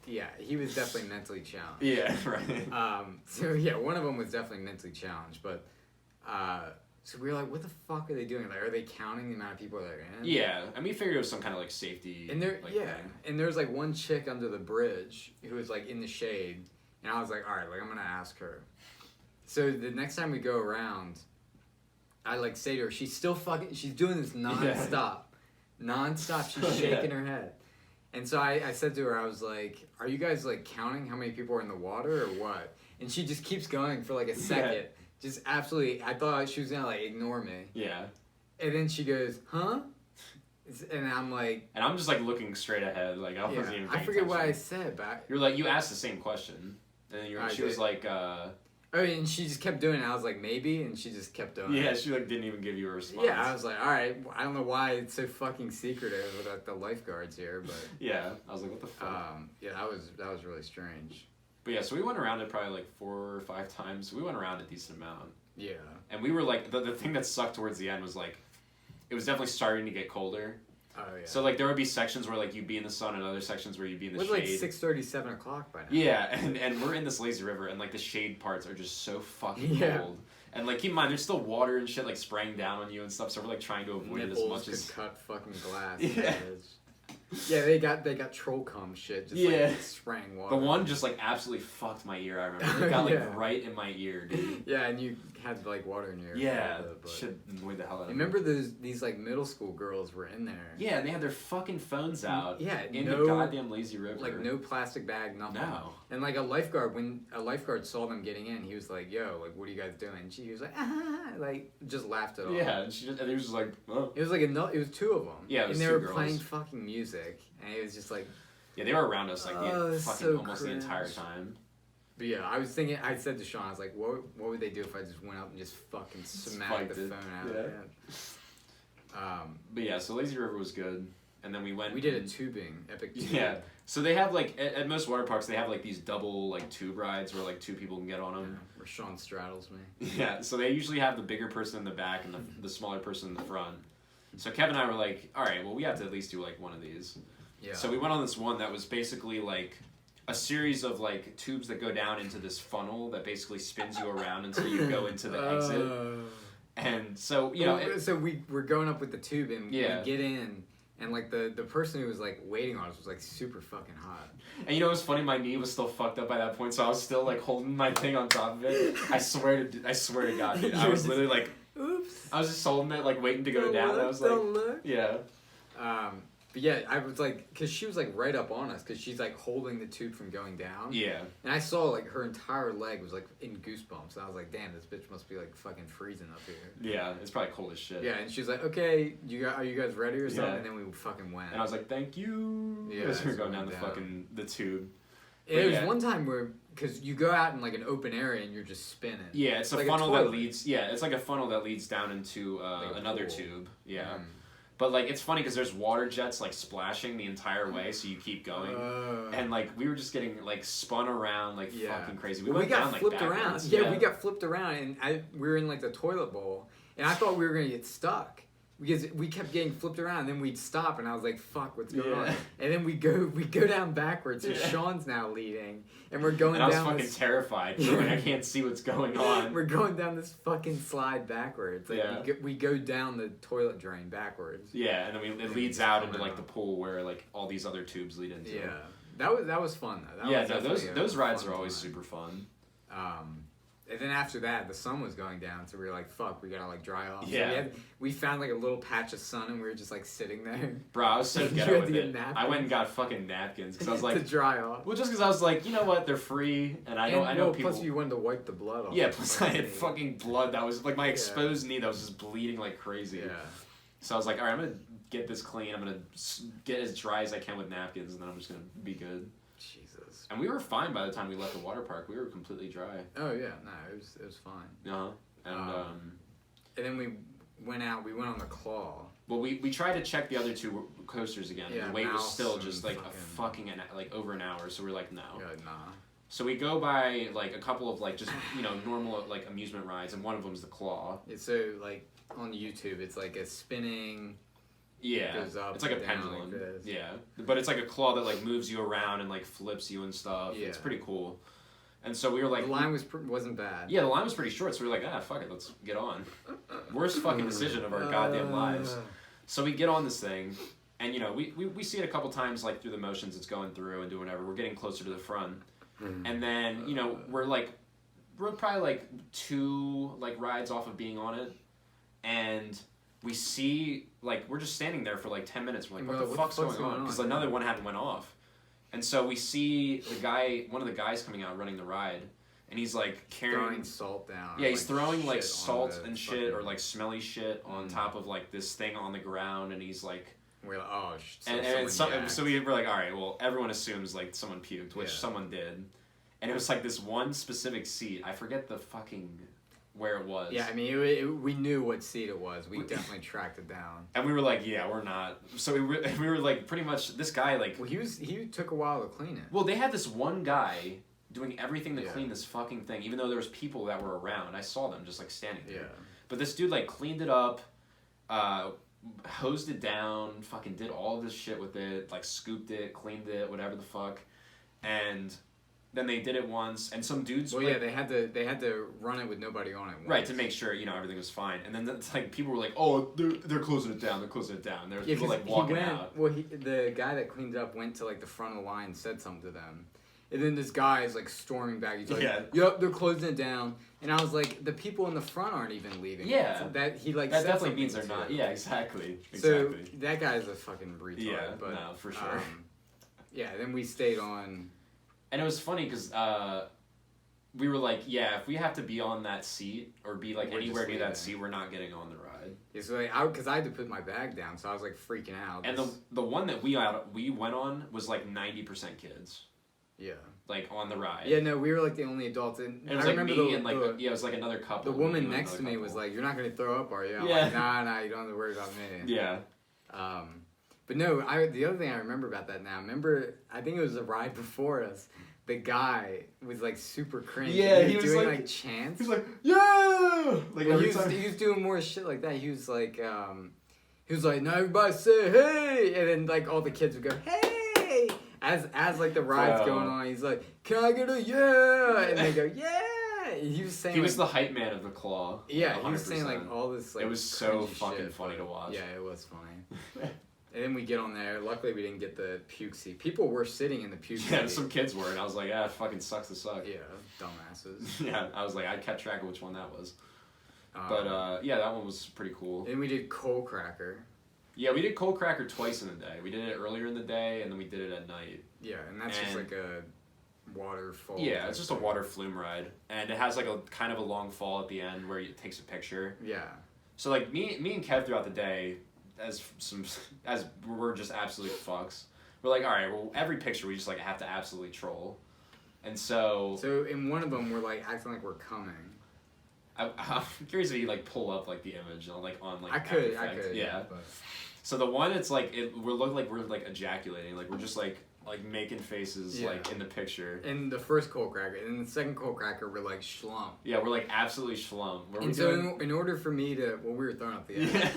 Yeah, he was definitely mentally challenged.
Yeah, right.
So yeah, one of them was definitely mentally challenged, but so we were like, what the fuck are they doing? Like, are they counting the amount of people that are in?
Yeah, and we figured it was some kind of like safety.
And there,
like,
yeah,
thing.
And there was like one chick under the bridge who was like in the shade, and I was like, all right, like I'm gonna ask her. So the next time we go around, I like say to her, she's still fucking, she's doing this nonstop, She's shaking her head. And so I said to her, I was like, are you guys, like, counting how many people are in the water or what? And she just keeps going for, like, a second. Yeah. Just absolutely, I thought she was going to, like, ignore me.
Yeah.
And then she goes, huh? And I'm like...
And I'm just, like, looking straight ahead. Like, I wasn't even paying
forget what I said, but...
You're like, you asked the same question. And then she was like,
Oh, and she just kept doing it. I was like, maybe, and she just kept doing it.
Yeah, she like didn't even give you a response.
Yeah, I was like, all right, I don't know why it's so fucking secretive about the lifeguards here, but
yeah, I was like, what the fuck?
Yeah, that was really strange.
But yeah, so we went around it probably like 4 or 5 times. We went around a decent amount.
Yeah.
And we were like, the thing that sucked towards the end was like, it was definitely starting to get colder.
Oh, yeah.
So, like, there would be sections where, like, you'd be in the sun and other sections where you'd be in the shade.
It was, like, 6:30, 7 o'clock by now.
Yeah, and we're in this lazy river, and, like, the shade parts are just so fucking cold. And, like, keep in mind, there's still water and shit, like, spraying down on you and stuff, so we're, like, trying to avoid it as much as...
could cut fucking glass.
Yeah.
Yeah, they got troll cum shit, just, like, spraying water.
The one just, like, absolutely fucked my ear, I remember. It got, like, right in my ear, dude.
Yeah, and you had, like, water in your ear.
Yeah, shit annoyed the hell out of me.
Remember these, like, middle school girls were in there.
Yeah, and they had their fucking phones out.
Yeah,
in the goddamn lazy river.
Like, no plastic bag, nothing.
No.
And, like, when a lifeguard saw them getting in, he was like, yo, like, what are you guys doing? And she was like, like, just laughed it off.
Yeah, and he was just like, oh.
It was like, it was 2 of them.
Yeah, it was
and they
2
were
girls.
playing fucking music, and it was just like...
Yeah, they were around us, like, almost the entire time.
But yeah, I was thinking, I said to Sean, I was like, what would they do if I just went up and just fucking smacked the phone out of it?
But yeah, so Lazy River was good. And then we
did a tubing, epic tubing.
Yeah. So they have, like, at most water parks, they have, like, these double, like, tube rides where, like, 2 people can get on them.
Yeah, where Sean straddles me.
Yeah, so they usually have the bigger person in the back and the smaller person in the front. So Kevin and I were like, all right, well, we have to at least do, like, one of these. Yeah. So we went on this one that was basically, like, a series of, like, tubes that go down into this funnel that basically spins you around until you go into the exit. And so, you know...
So we're going up with the tube, and we get in... And, like, the person who was, like, waiting on us was, like, super fucking hot.
And, you know, it was funny, my knee was still fucked up by that point, so I was still, like, holding my thing on top of it. I swear to God, dude. I was literally, like... Oops. I was just holding it, like, waiting to go down. I was like...
Don't look.
Yeah.
But, yeah, I was, like... Because she was, like, right up on us, because she's, like, holding the tube from going down.
Yeah.
And I saw, like, her entire leg was, like, in goosebumps. And I was like, damn, this bitch must be, like, fucking freezing up here.
Yeah, it's probably cold as shit.
Yeah, and she was like, okay, are you guys ready or something? Yeah. And then we fucking went.
And I was like, thank you. Yeah, as we were going down the tube.
There was one time where, because you go out in, like, an open area and you're just spinning.
Yeah, it's like a funnel that leads... Yeah, it's like a funnel that leads down into like another tube. Yeah. But, like, it's funny because there's water jets, like, splashing the entire way, so you keep going. And, like, we were just getting, like, spun around, like, fucking crazy. We got
flipped around. Yeah, we got flipped around, and we were in, like, the toilet bowl, and I thought we were going to get stuck. Because we kept getting flipped around, and then we'd stop, and I was like, fuck, what's going on? And then we go down backwards, so Sean's now leading, and we're going down.
And I was fucking terrified, like, I can't see what's going on.
We're going down this fucking slide backwards. Like, we go down the toilet drain backwards.
Yeah, and then it leads out into, like, the pool where, like, all these other tubes lead into.
Yeah. That was fun, though.
Those rides are always super fun.
And then after that, the sun was going down, so we were like, "Fuck, we gotta like dry off."
Yeah.
So we found like a little patch of sun, and we were just like sitting there.
Bro, I was so
You
ghetto
had
with
to get
it.
napkins.
I went and got fucking napkins because I was
to
like,
dry off.
well, just because I was like, you know what, they're free, and I know people.
Plus, you wanted to wipe the blood off.
Yeah,
the
plus I had
knee.
fucking blood that was like my exposed knee that was just bleeding like crazy.
Yeah.
So I was like, all right, I'm gonna get this clean. I'm gonna get as dry as I can with napkins, and then I'm just gonna be good.
Jesus.
And we were fine by the time we left the water park. We were completely dry.
Oh yeah, no, it was fine.
Uh-huh.
And then we went out. We went on the claw.
Well, we tried to check the other two coasters again.
Yeah,
and the wait was
Mouse
still
and
just like like over an hour. So we're like, no.
Yeah, nah.
So we go by like a couple of like just normal like amusement rides, and one of them's the claw.
It's so like on YouTube, it's like a spinning.
Yeah,
goes up
it's like a
and down
pendulum.
like this.
Yeah, but it's like a claw that like moves you around and like flips you and stuff.
Yeah.
It's pretty cool. And so we were like,
The line wasn't bad.
yeah, the line was pretty short. So we were like, fuck it, let's get on. Worst fucking decision of our goddamn lives. So we get on this thing, and we see it a couple times like through the motions. It's going through and doing whatever. We're getting closer to the front, and then we're probably like 2 like rides off of being on it, and we see like we're just standing there for like 10 minutes. We're like, what the fuck's going on? Because another one hadn't went off, and so we see one of the guys coming out running the ride, and he's like
throwing salt down.
Yeah, he's throwing like
shit
salt and shit
fucking-
or like smelly shit on top of like this thing on the ground, and he's like.
We're like, oh,
So we were like, all right, well, everyone assumes like someone puked, which
Yeah.
someone did, and it was like this one specific seat. I forget the fucking where it was.
Yeah, I mean, we knew what seat it was. We definitely tracked it down.
And we were like, yeah, we're not. So we were like, pretty much, this guy like.
Well, he took a while to clean it.
Well, they had this one guy doing everything to
Yeah.
clean this fucking thing, even though there was people that were around. I saw them just like standing there.
Yeah.
But this dude like cleaned it up, hosed it down, fucking did all of this shit with it, like scooped it, cleaned it, whatever the fuck, and then they did it once, and some dudes.
Well,
like,
yeah, they had to run it with nobody on it. Once.
Right, to make sure everything was fine, and then it's like people were like, "Oh, they're closing it down. They're closing it down." There was people like walking out.
Well, the guy that cleaned it up went to like the front of the line and said something to them, and then this guy is like storming back. He's like, "Yep, they're closing it down." And I was like, "The people in the front aren't even leaving."
Yeah,
so that he like
that
said
definitely means they're
to
not.
it.
Yeah, exactly.
So that guy's a fucking retard.
Yeah,
but,
no, for sure.
Yeah, then we stayed on.
And it was funny because we were like, yeah, if we have to be on that seat or be like
We're
anywhere
just
near that
leaving.
seat, we're not getting on the ride.
Yeah, so like, because I had to put my bag down, so I was like freaking out.
And the one that we went on was like 90% kids,
yeah,
like on the ride.
yeah, no, we were like the only adults, and
it was
I
like
remember
me and like it was like another couple.
the woman
You and
next to
another
me was
couple.
like, "You're not gonna throw up, are you?" I'm
Yeah.
like, nah, you don't have to worry about me.
Yeah.
But no, the other thing I remember about that now, I think it was a ride before us. The guy was like super cringe.
Yeah,
he was doing
like
chants.
He was like, yeah. Like
Well,
every time.
he was doing more shit like that. He was like, now everybody say hey, and then like all the kids would go hey, as like the ride's going on. He's like, can I get a yeah? And they go yeah. He was saying.
He was the hype man of the claw.
Yeah,
100%.
he was saying like all this like.
It was so
cringy
fucking
shit,
funny
but-
to watch.
Yeah, it was funny. And then we get on there. Luckily, we didn't get the puke seat. People were sitting in the puke seat.
Yeah, some kids were, and I was like, it fucking sucks to suck.
Yeah, dumbasses.
Yeah, I was like, I kept track of which one that was. But yeah, that one was pretty cool.
Then we did Coal Cracker.
Yeah, we did Cold Cracker twice in the day. We did it earlier in the day, and then we did it at night.
Yeah, and that's just like a waterfall.
Yeah, it's just a water flume ride, and it has like a kind of a long fall at the end where it takes a picture.
Yeah.
So like me and Kev throughout the day, as we're just absolute fucks. We're like, all right, well, every picture we just like have to absolutely troll, and so.
So in one of them, we're like acting like we're coming.
I'm curious if you like pull up like the image on like
I could,
yeah.
But...
So the one it's like we're looking like we're like ejaculating, like we're just like making faces like in the picture.
In the first Coal Cracker, and in the second Coal Cracker, we're like schlump.
Yeah, we're like absolutely schlum.
And so in order for me to, we were throwing up the edge.
Yeah.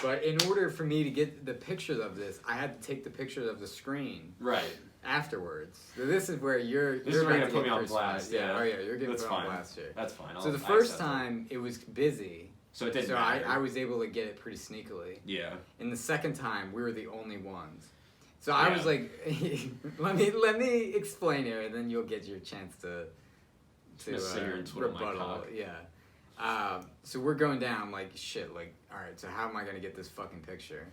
But in order for me to get the pictures of this, I had to take the pictures of the screen.
Right.
Afterwards. So this is where you're
gonna
about
put me on
crucified.
blast. Yeah.
Oh yeah, you're getting
That's
put on
fine.
blast here.
That's fine.
So the first time it was busy.
So it didn't
So
matter.
I was able to get it pretty sneakily.
Yeah.
And the second time we were the only ones. So I was like, let me explain here, and then you'll get your chance to to
sit here and twiddle my
rebuttal.
cock.
Yeah. So we're going down like shit. Like, all right. So how am I gonna get this fucking picture?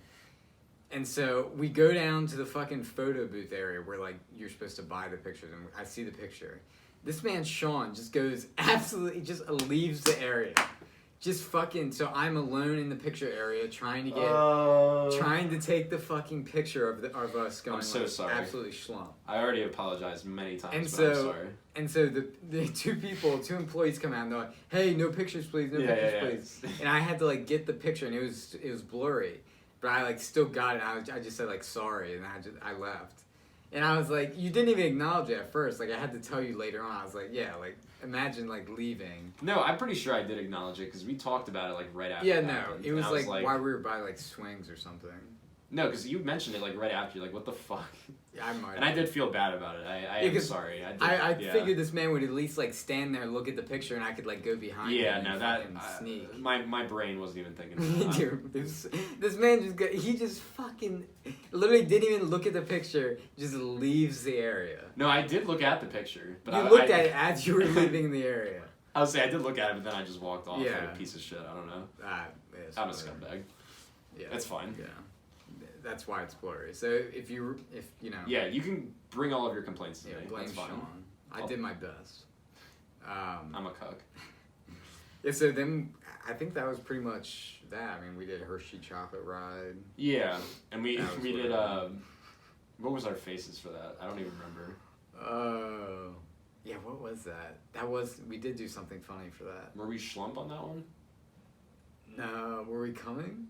And so we go down to the fucking photo booth area where like you're supposed to buy the pictures, and I see the picture. This man Sean just goes absolutely just leaves the area. Just fucking, so I'm alone in the picture area trying to take the fucking picture of us going.
I'm so
like,
sorry.
Absolutely schlump.
I already apologized many times,
And
but
so,
I'm sorry.
And so the two employees come out and they're like, "Hey, no pictures, please, no pictures, please." And I had to like get the picture, and it was blurry, but I like still got it. I just said like sorry, and I left. And I was like, you didn't even acknowledge it at first. Like, I had to tell you later on. I was like, yeah, like, imagine, like, leaving.
No, I'm pretty sure I did acknowledge it because we talked about it, like, right after
Yeah,
it
no.
happened.
It was, like, while we were by, like, swings or something.
No, because you mentioned it, like, right after. You're like, what the fuck?
Yeah, I might.
And I did feel bad about it. I am sorry.
I figured this man would at least, like, stand there, look at the picture, and I could, like, go behind him and sneak.
My brain wasn't even thinking about that.
Dude, this man he just fucking literally didn't even look at the picture, just leaves the area.
No, I did look at the picture. But
you looked at it as you were leaving the area.
I would say I did look at it, but then I just walked off
Yeah.
like a piece of shit. I don't know. I'm a scumbag.
Yeah.
That's fine.
Yeah. That's why it's blurry. So if you know.
Yeah, you can bring all of your complaints to me.
Blame
That's fine.
Sean. I did my best.
I'm a cuck.
Yeah, so then I think that was pretty much that. I mean, we did Hershey chocolate ride.
Yeah, and we did.
Weird.
What was our faces for that? I don't even remember.
Oh. Yeah, what was that? We did do something funny for that.
Were we schlump on that one?
No, were we coming?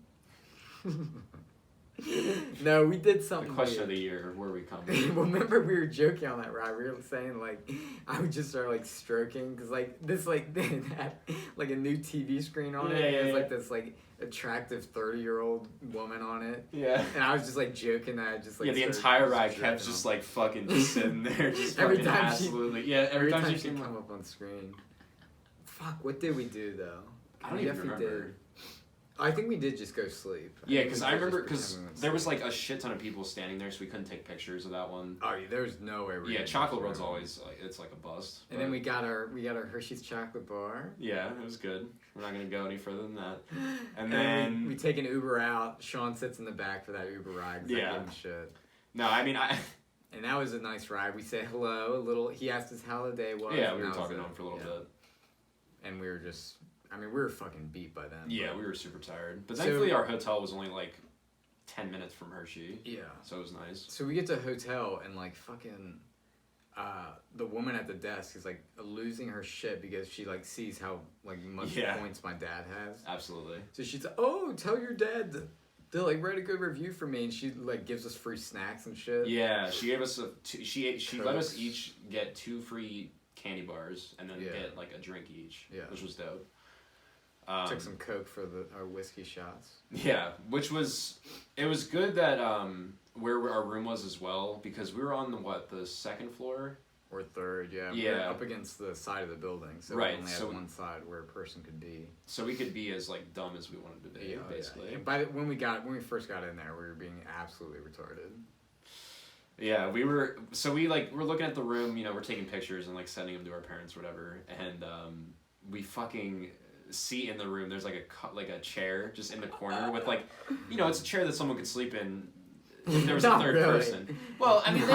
No, we did something.
The question
weird.
of the year: were we coming?
Well, remember we were joking on that ride. We were saying like, I would just start like stroking because like this like they had like a new TV screen on it.
Yeah,
and it was like this like attractive 30-year-old woman on it.
Yeah.
And I was just like joking that I just like.
Yeah, the entire ride kept just like fucking just sitting there, just
every
fucking
time
absolutely.
every time
she
she'd come up on screen. Fuck! What did we do though?
I don't even remember.
I think we did just go sleep.
Yeah, because I remember because there was like a shit ton of people standing there, so we couldn't take pictures of that one.
Oh, yeah, there's no way.
Yeah, chocolate road's always like it's like a bust.
And then we got our Hershey's chocolate bar.
Yeah, it was good. We're not gonna go any further than that.
And then we take an Uber out. Sean sits in the back for that Uber ride. I give him shit.
No, I mean
And that was a nice ride. We said hello a little. He asked us how the day was.
Yeah, we were talking to him for a little bit.
And we were just. I mean, we were fucking beat by then.
Yeah, we were super tired. But thankfully our hotel was only like 10 minutes from Hershey. Yeah. So it was nice.
So we get to a hotel and like fucking the woman at the desk is like losing her shit because she like sees how like much points my dad has.
Absolutely.
So she's like, "Oh, tell your dad to like write a good review for me," and she like gives us free snacks and shit.
Yeah, she gave us she let us each get 2 free candy bars and then get like a drink each, which was dope.
Took some Coke for our whiskey shots.
Yeah, it was good that where our room was as well because we were on the second floor
or third. Yeah,
yeah,
we were up against the side of the building, so we only had one side where a person could be. So
we could be as like dumb as we wanted to be, basically.
Yeah. And when we first got in there, we were being absolutely retarded.
Yeah, we're looking at the room, we're taking pictures and like sending them to our parents or whatever, and we fucking seat in the room. There's like a chair just in the corner with like, it's a chair that someone could sleep in if there was a third person. Well, I mean, they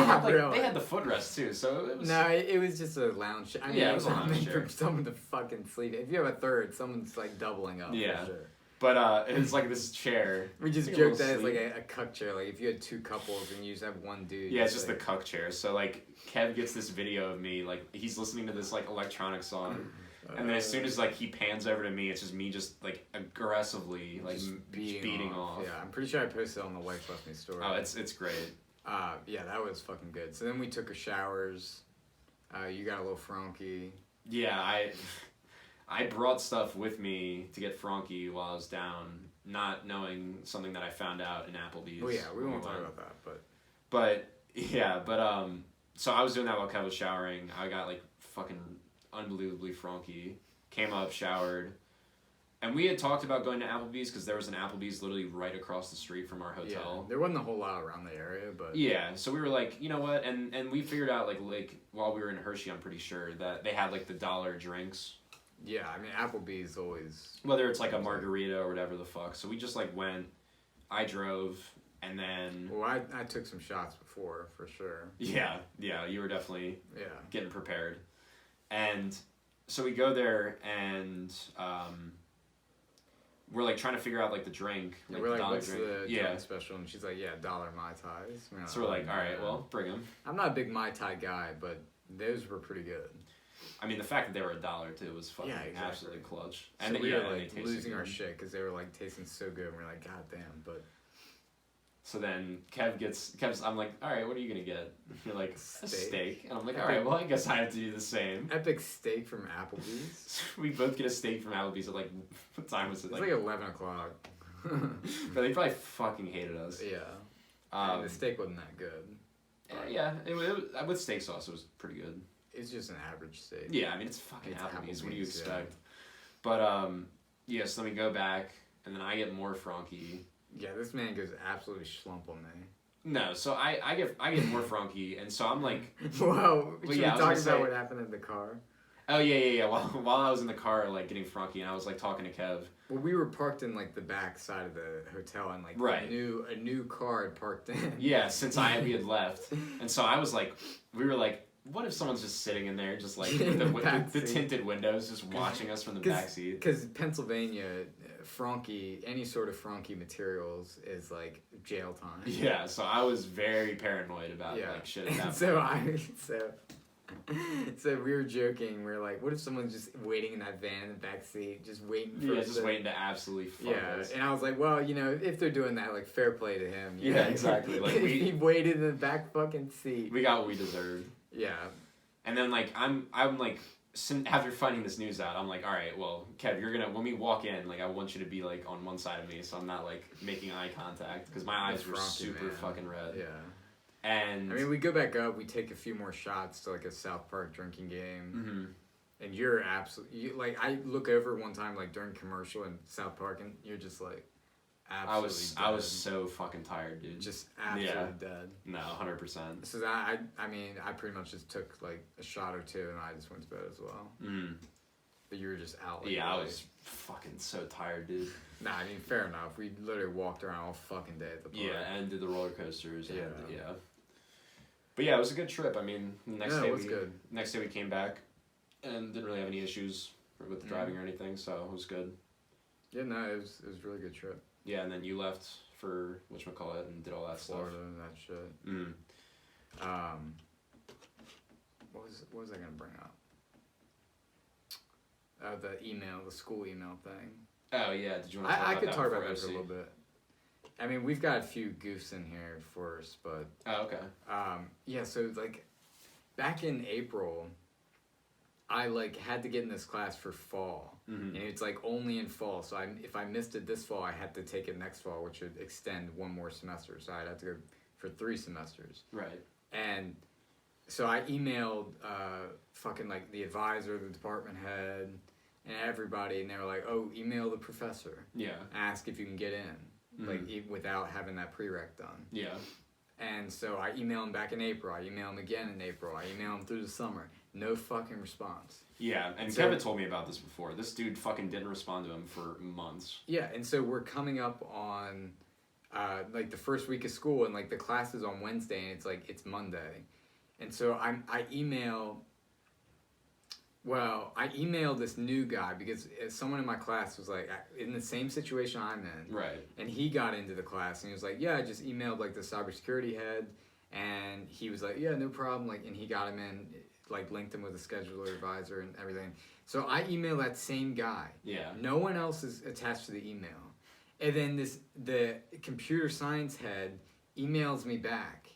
had the footrest too, so it was.
No, it was just a lounge. I mean,
it was a lounge chair
for someone to fucking sleep. If you have a third, someone's like doubling up.
Yeah.
For sure.
But it's like this chair.
We just joked that it's like a cuck chair. Like if you had 2 couples and you just have one dude.
Yeah, it's just the cuck chair. So like Kev gets this video of me, like he's listening to this like electronic song. And then as soon as like he pans over to me, it's just me just like aggressively like beating off.
Yeah, I'm pretty sure I posted it on the Wife Left Me story.
Oh, it's great.
Yeah, that was fucking good. So then we took our showers. You got a little Frankie.
Yeah, I brought stuff with me to get Frankie while I was down, not knowing something that I found out in Applebee's.
Oh yeah, we won't talk about that,
but so I was doing that while Kev was showering. I got like fucking unbelievably Frankie, came up, showered, And we had talked about going to Applebee's because there was an Applebee's literally right across the street from our hotel.
Yeah, there wasn't a whole lot around the area, but
yeah. So we were like, you know what? And we figured out like while we were in Hershey, I'm pretty sure that they had like the $1 drinks.
Yeah, I mean Applebee's always
whether it's like a margarita or whatever the fuck. So we just like went. I drove, and then.
Well, I took some shots before for sure.
Yeah, you were definitely getting prepared, and so we go there and we're like trying to figure out like the drink, like
we're
the
like,
dollar
what's
drink.
the drink special? And she's like, yeah, $1 Mai Tais.
So we're like, all right, well, bring them.
I'm not a big Mai Tai guy, but those were pretty good.
I mean, the fact that they were $1 too was fucking absolutely clutch.
So
and
we were like losing our shit because they were like tasting so good, and we're like, god damn, but.
So then Kev's, I'm like, all right, what are you going to get? You're like, a steak. And I'm like, all
Epic.
right, well, I guess I have to do the same.
Epic steak from Applebee's.
We both get a steak from Applebee's at like, what time was it?
It's like 11 o'clock.
But they probably fucking hated us.
Yeah. And the steak wasn't that good.
Yeah, it with steak sauce, it was pretty good.
It's just an average steak.
Yeah, I mean, it's fucking Applebee's. What do you expect?
Yeah.
But, yeah, so then we go back, and then I get more Frankie.
Yeah, this man goes absolutely schlump on me.
No, so I get more Frankie, and so I'm like...
Wow, should we talk
about
what happened in the car?
Oh, yeah. While I was in the car, like, getting Frankie, and I was, like, talking to Kev.
Well, we were parked in, like, the back side of the hotel, and, like, a new car had parked in.
Yeah, since we had left. And so I was like, we were like, what if someone's just sitting in there, just, like, with the tinted windows, just watching us from the back seat?
Because Pennsylvania... Frankie, any sort of Frankie materials is like jail time.
Yeah, so I was very paranoid about like shit at that point.
So we were joking. We were like, what if someone's just waiting in that van in the back seat, just waiting for us
waiting to absolutely fuck us.
And I was like, well, you know, if they're doing that, like, fair play to him.
Yeah, exactly. Like
he waited in the back fucking seat.
We got what we deserved.
Yeah.
And then like I'm like. After finding this news out, I'm like, all right, well, Kev, when we walk in, like, I want you to be, like, on one side of me, so I'm not, like, making eye contact, because my eyes were super fucking red.
Yeah.
And...
I mean, we go back up, we take a few more shots to, like, a South Park drinking game, and you're absolutely, like, I look over one time, like, during commercial in South Park, and you're just, like, absolutely dead.
I was so fucking tired, dude.
Just absolutely dead.
No, 100%.
So I mean, I pretty much just took like a shot or two, and I just went to bed as well. But you were just out. Like,
I was fucking so tired, dude.
Nah, I mean, fair enough. We literally walked around all fucking day at the park.
Yeah, and did the roller coasters. And, But yeah, it was a good trip. I mean, next day we came back, and didn't really have any issues with driving or anything, so it was good.
Yeah, no, it was a really good trip.
Yeah, and then you left for whatchamacallit and did all that
Florida
stuff.
and that shit. What was I gonna bring up? The school email thing.
Oh yeah, did you want to talk
I
about
could
that
talk about that for a little bit. I mean, we've got a few goofs in here first, but
oh okay.
Yeah, so like back in April, I like had to get in this class for fall, and it's like only in fall. So if I missed it this fall, I had to take it next fall, which would extend one more semester. So I'd have to go for 3 semesters.
Right.
And so I emailed fucking like the advisor, the department head, and everybody, and they were like, "Oh, email the professor.
Yeah.
Ask if you can get in, like without having that prereq done."
Yeah.
And so I emailed him back in April. I emailed him again in April. I emailed him through the summer. No fucking response.
Yeah, and Kevin told me about this before. This dude fucking didn't respond to him for months.
Yeah, and so we're coming up on like the first week of school, and like the class is on Wednesday, and it's Monday. And so I emailed this new guy because someone in my class was like in the same situation I'm in.
Right.
And he got into the class and he was like, yeah, I just emailed like the cybersecurity head, and he was like, yeah, no problem. Like, and he got him in, like linked him with a scheduler advisor and everything. So I emailed that same guy.
Yeah.
No one else is attached to the email. And then the computer science head emails me back,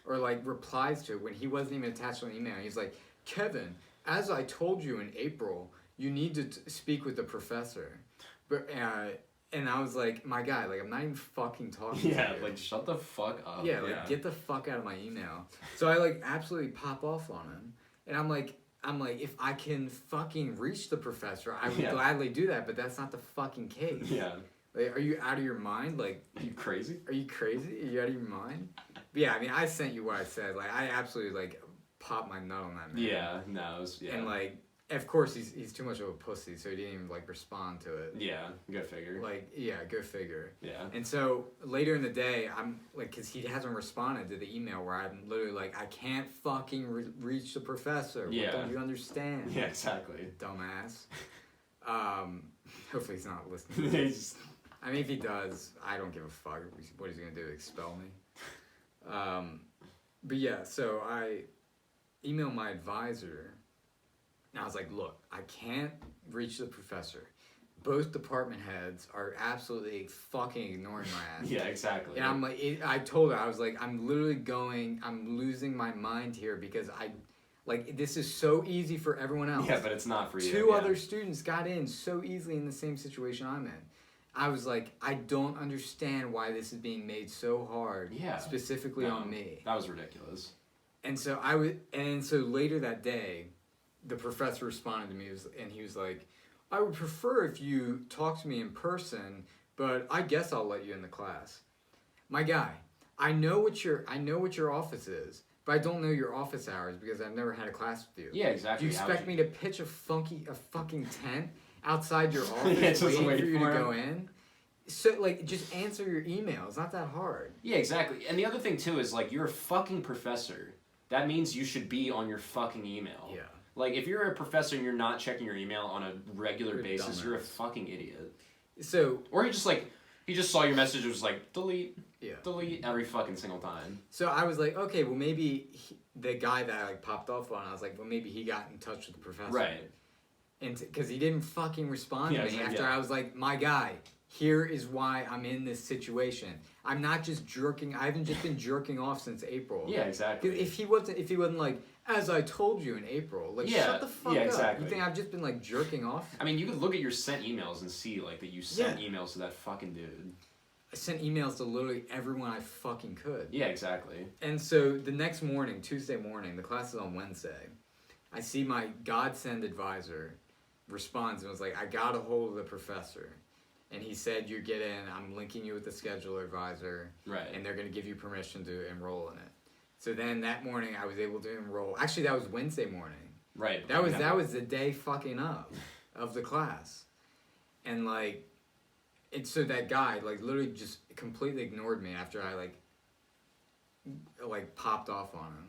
or like replies to it when he wasn't even attached to an email. He's like, Kevin, as I told you in April, you need to speak with the professor. But and I was like, my guy, like I'm not even fucking talking to you.
Yeah, like shut the fuck up.
Yeah, like get the fuck out of my email. So I like absolutely pop off on him. And I'm like, I'm like, if I can fucking reach the professor, I would
Yeah.
gladly do that, but that's not the fucking case.
Yeah.
Like, are you out of your mind? Like,
Are you crazy?
Are you crazy? Are you out of your mind? But yeah, I mean, I sent you what I said. Like, I absolutely, like, popped my nut on that man.
Yeah, no, it was, yeah.
And, like, of course, he's too much of a pussy, so he didn't even, like, respond to it.
Yeah, go figure.
Like, yeah, go figure.
Yeah.
And so, later in the day, I'm, like, because he hasn't responded to the email where I'm literally like, I can't fucking reach the professor.
Yeah.
What don't you understand?
Yeah, exactly.
Dumbass. Hopefully he's not listening.
He's-
I mean, if he does, I don't give a fuck. What he's gonna do? Expel me? But yeah, so I emailed my advisor, and I was like, "Look, I can't reach the professor. Both department heads are absolutely fucking ignoring my ass."
yeah, exactly.
And I'm like, I told her, I was like, I'm losing my mind here because this is so easy for everyone else.
Yeah, but it's not for you.
Two
yeah.
other students got in so easily in the same situation I'm in. I was like, I don't understand why this is being made so hard, specifically on me.
That was ridiculous.
And so so later that day, the professor responded to me, and he was like, I would prefer if you talk to me in person, but I guess I'll let you in the class. My guy, I know what your office is, but I don't know your office hours because I've never had a class with you.
Yeah, exactly.
Do you expect me to pitch a fucking tent outside your office
Yeah, just
waiting
wait
for you
for
to
him.
go in? So, like, just answer your email. It's not that hard.
Yeah, exactly. And the other thing, too, is, like, you're a fucking professor. That means you should be on your fucking email.
Yeah.
Like, if you're a professor and you're not checking your email on a regular
You're a
basis,
dumbass.
you're a fucking idiot.
So,
Or he just saw your message and was like, delete every fucking single time.
So I was like, okay, well, maybe the guy that I, like, popped off on, I was like, well, maybe he got in touch with the professor.
Right.
And because he didn't fucking respond to me
it's like,
after I was like, my guy, here is why I'm in this situation. I'm not just jerking. I haven't just been jerking off since April.
Yeah, exactly.
'Cause if he wasn't like, as I told you in April, like, shut the fuck up.
exactly.
You think I've just been, like, jerking off?
I mean, you could look at your sent emails and see, like, that you sent emails to that fucking dude.
I sent emails to literally everyone I fucking could.
Yeah, exactly.
And so the next morning, Tuesday morning, the class is on Wednesday. I see my godsend advisor responds and was like, I got a hold of the professor. And he said, you get in, I'm linking you with the scheduler advisor.
Right.
And they're going to give you permission to enroll in it. So then that morning I was able to enroll. Actually, that was Wednesday morning.
Right.
That was the day fucking of the class. And like, and so that guy like literally just completely ignored me after I like popped off on him.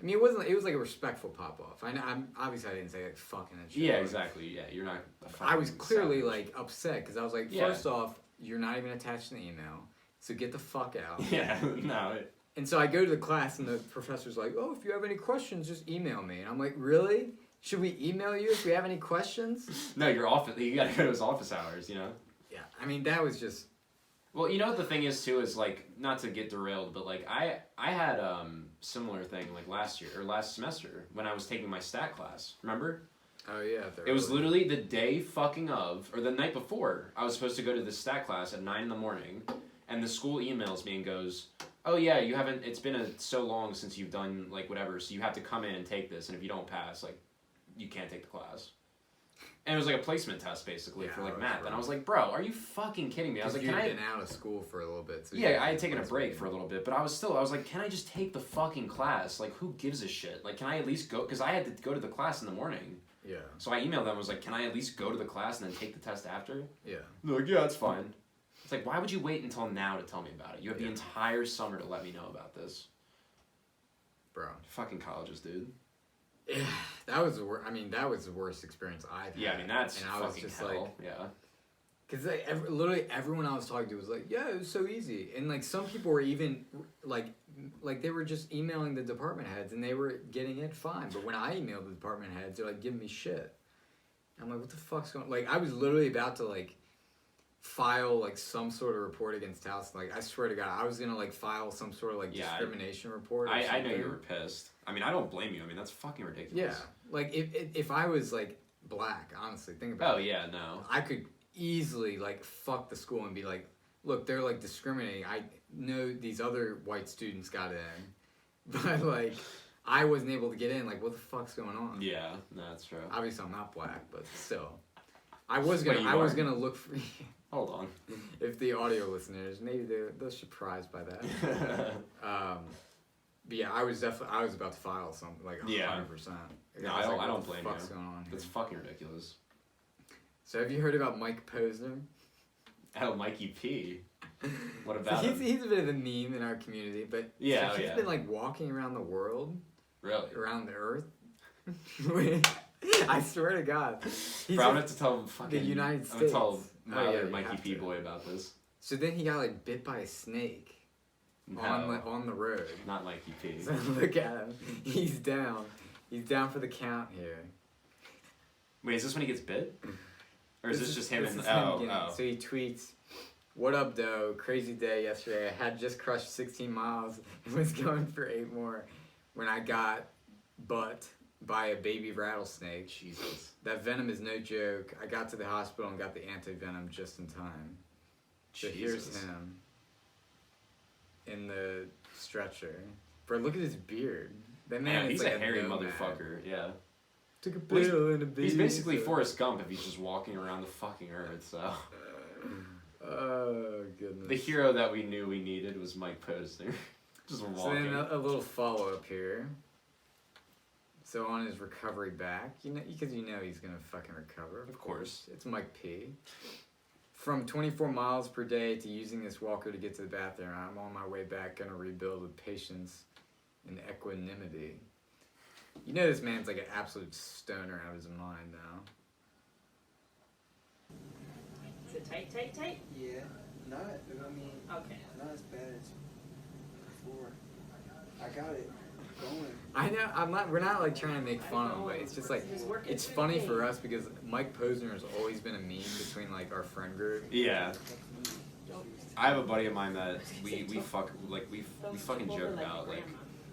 I mean, it was like a respectful pop off. I'm obviously I didn't say like fucking and shit.
Yeah, exactly. Yeah, you're not.
I was clearly
savage.
like upset because I was like,
Yeah.
first off, you're not even attached to the email, so get the fuck out.
Yeah, no.
And so I go to the class and the professor's like, oh, if you have any questions, just email me. And I'm like, really? Should we email you if we have any questions?
No, your office. You gotta go to his office hours. You know.
Yeah, I mean that was just.
Well, you know what the thing is too is like not to get derailed, but like I had similar thing like last semester when I was taking my stat class. Remember?
Oh yeah.
It was literally the day fucking of, or the night before. I was supposed to go to the stat class at 9 a.m, and the school emails me and goes, "Oh yeah, you haven't. It's been so long since you've done like whatever, so you have to come in and take this, and if you don't pass, like, you can't take the class." And it was like a placement test basically for like math, and I was like, "Bro, are you fucking kidding me?" I was like,
you'd
"Can I?"
been out of school for a little bit. So
Yeah, I had taken a break for a little bit, but I was like, "Can I just take the fucking class? Like, who gives a shit? Like, can I at least go?" Because I had to go to the class in the morning.
Yeah.
So I emailed them. I was like, "Can I at least go to the class and then take the test after?"
Yeah.
They're like, "Yeah, it's fine." It's like, why would you wait until now to tell me about it? You have the entire summer to let me know about this.
Bro.
Fucking colleges, dude.
Yeah, that was the worst. I mean, that was the worst experience I've had.
Yeah, I mean, that's
and I was
fucking
just
hell.
like,
yeah.
because literally everyone I was talking to was like, yeah, it was so easy, and like some people were even like they were just emailing the department heads and they were getting it fine. But when I emailed the department heads, they're like giving me shit. I'm like, what the fuck's going on? Like, I was literally about to like file like some sort of report against Towson. Like, I swear to God, I was gonna like file some sort of like discrimination report. Or
I know
something.
you were pissed. I mean, I don't blame you. I mean, that's fucking ridiculous.
Yeah, like if I was like black, honestly, think about it.
Oh yeah, no.
I could easily like fuck the school and be like, look, they're like discriminating. I know these other white students got in, but like I wasn't able to get in. Like, what the fuck's going on?
Yeah, no, that's true.
Obviously, I'm not black, but still. I was
Wait, you are?
gonna look for.
Hold on.
If the audio listeners, maybe they're surprised by that. But yeah, I was about to file something like 100%.
Yeah. No, I don't blame you.
What's going on here?
It's fucking ridiculous.
So have you heard about Mike Posner?
Oh, Mikey P. What about him?
He's a bit of a meme in our community, but
Yeah,
so he's been like walking around the world,
Really?
around the earth. I swear to God.
Bro, I'm gonna have to tell fucking
the United
I'm gonna
States.
tell my
Oh, yeah,
other
you
Mikey
have
P
to.
boy about this.
So then he got like bit by a snake
No,
on the road.
not Mikey P.
So look at him. He's down. He's down for the count here.
Wait, is this when he gets bit? Or is this just him?
This
And
is him
oh,
getting-
oh.
So he tweets, "What up, doe? Crazy day yesterday. I had just crushed 16 miles and was going for 8 more when I got butt by a baby rattlesnake.
Jesus.
That venom is no joke. I got to the hospital and got the anti-venom just in time." So here's
Jesus.
him in the stretcher. Bro, look at his beard. That man
Man,
is
he's
like
a hairy
nomad.
motherfucker. Yeah.
Took a
Well,
pill and a baby.
He's basically Forrest Gump if he's just walking around the fucking earth. So
Oh goodness.
the hero that we knew we needed was Mike Posner. Just
So
walking.
then a little follow up here. So on his recovery back, because you know he's gonna fucking recover.
Of course.
It's Mike P. From 24 miles per day to using this walker to get to the bathroom, I'm on my way back, gonna rebuild with patience and equanimity. You know this man's like an absolute stoner out of his mind now.
Is it tight?
Yeah, not, I mean,
Okay.
not as bad as before. I got it going.
I know we're not like trying to make fun of him, but it's just like
He's working
it's
through
funny
the
for
pain.
us because Mike Posner has always been a meme between like our friend group.
Yeah. I have a buddy of mine that we fucking joke about like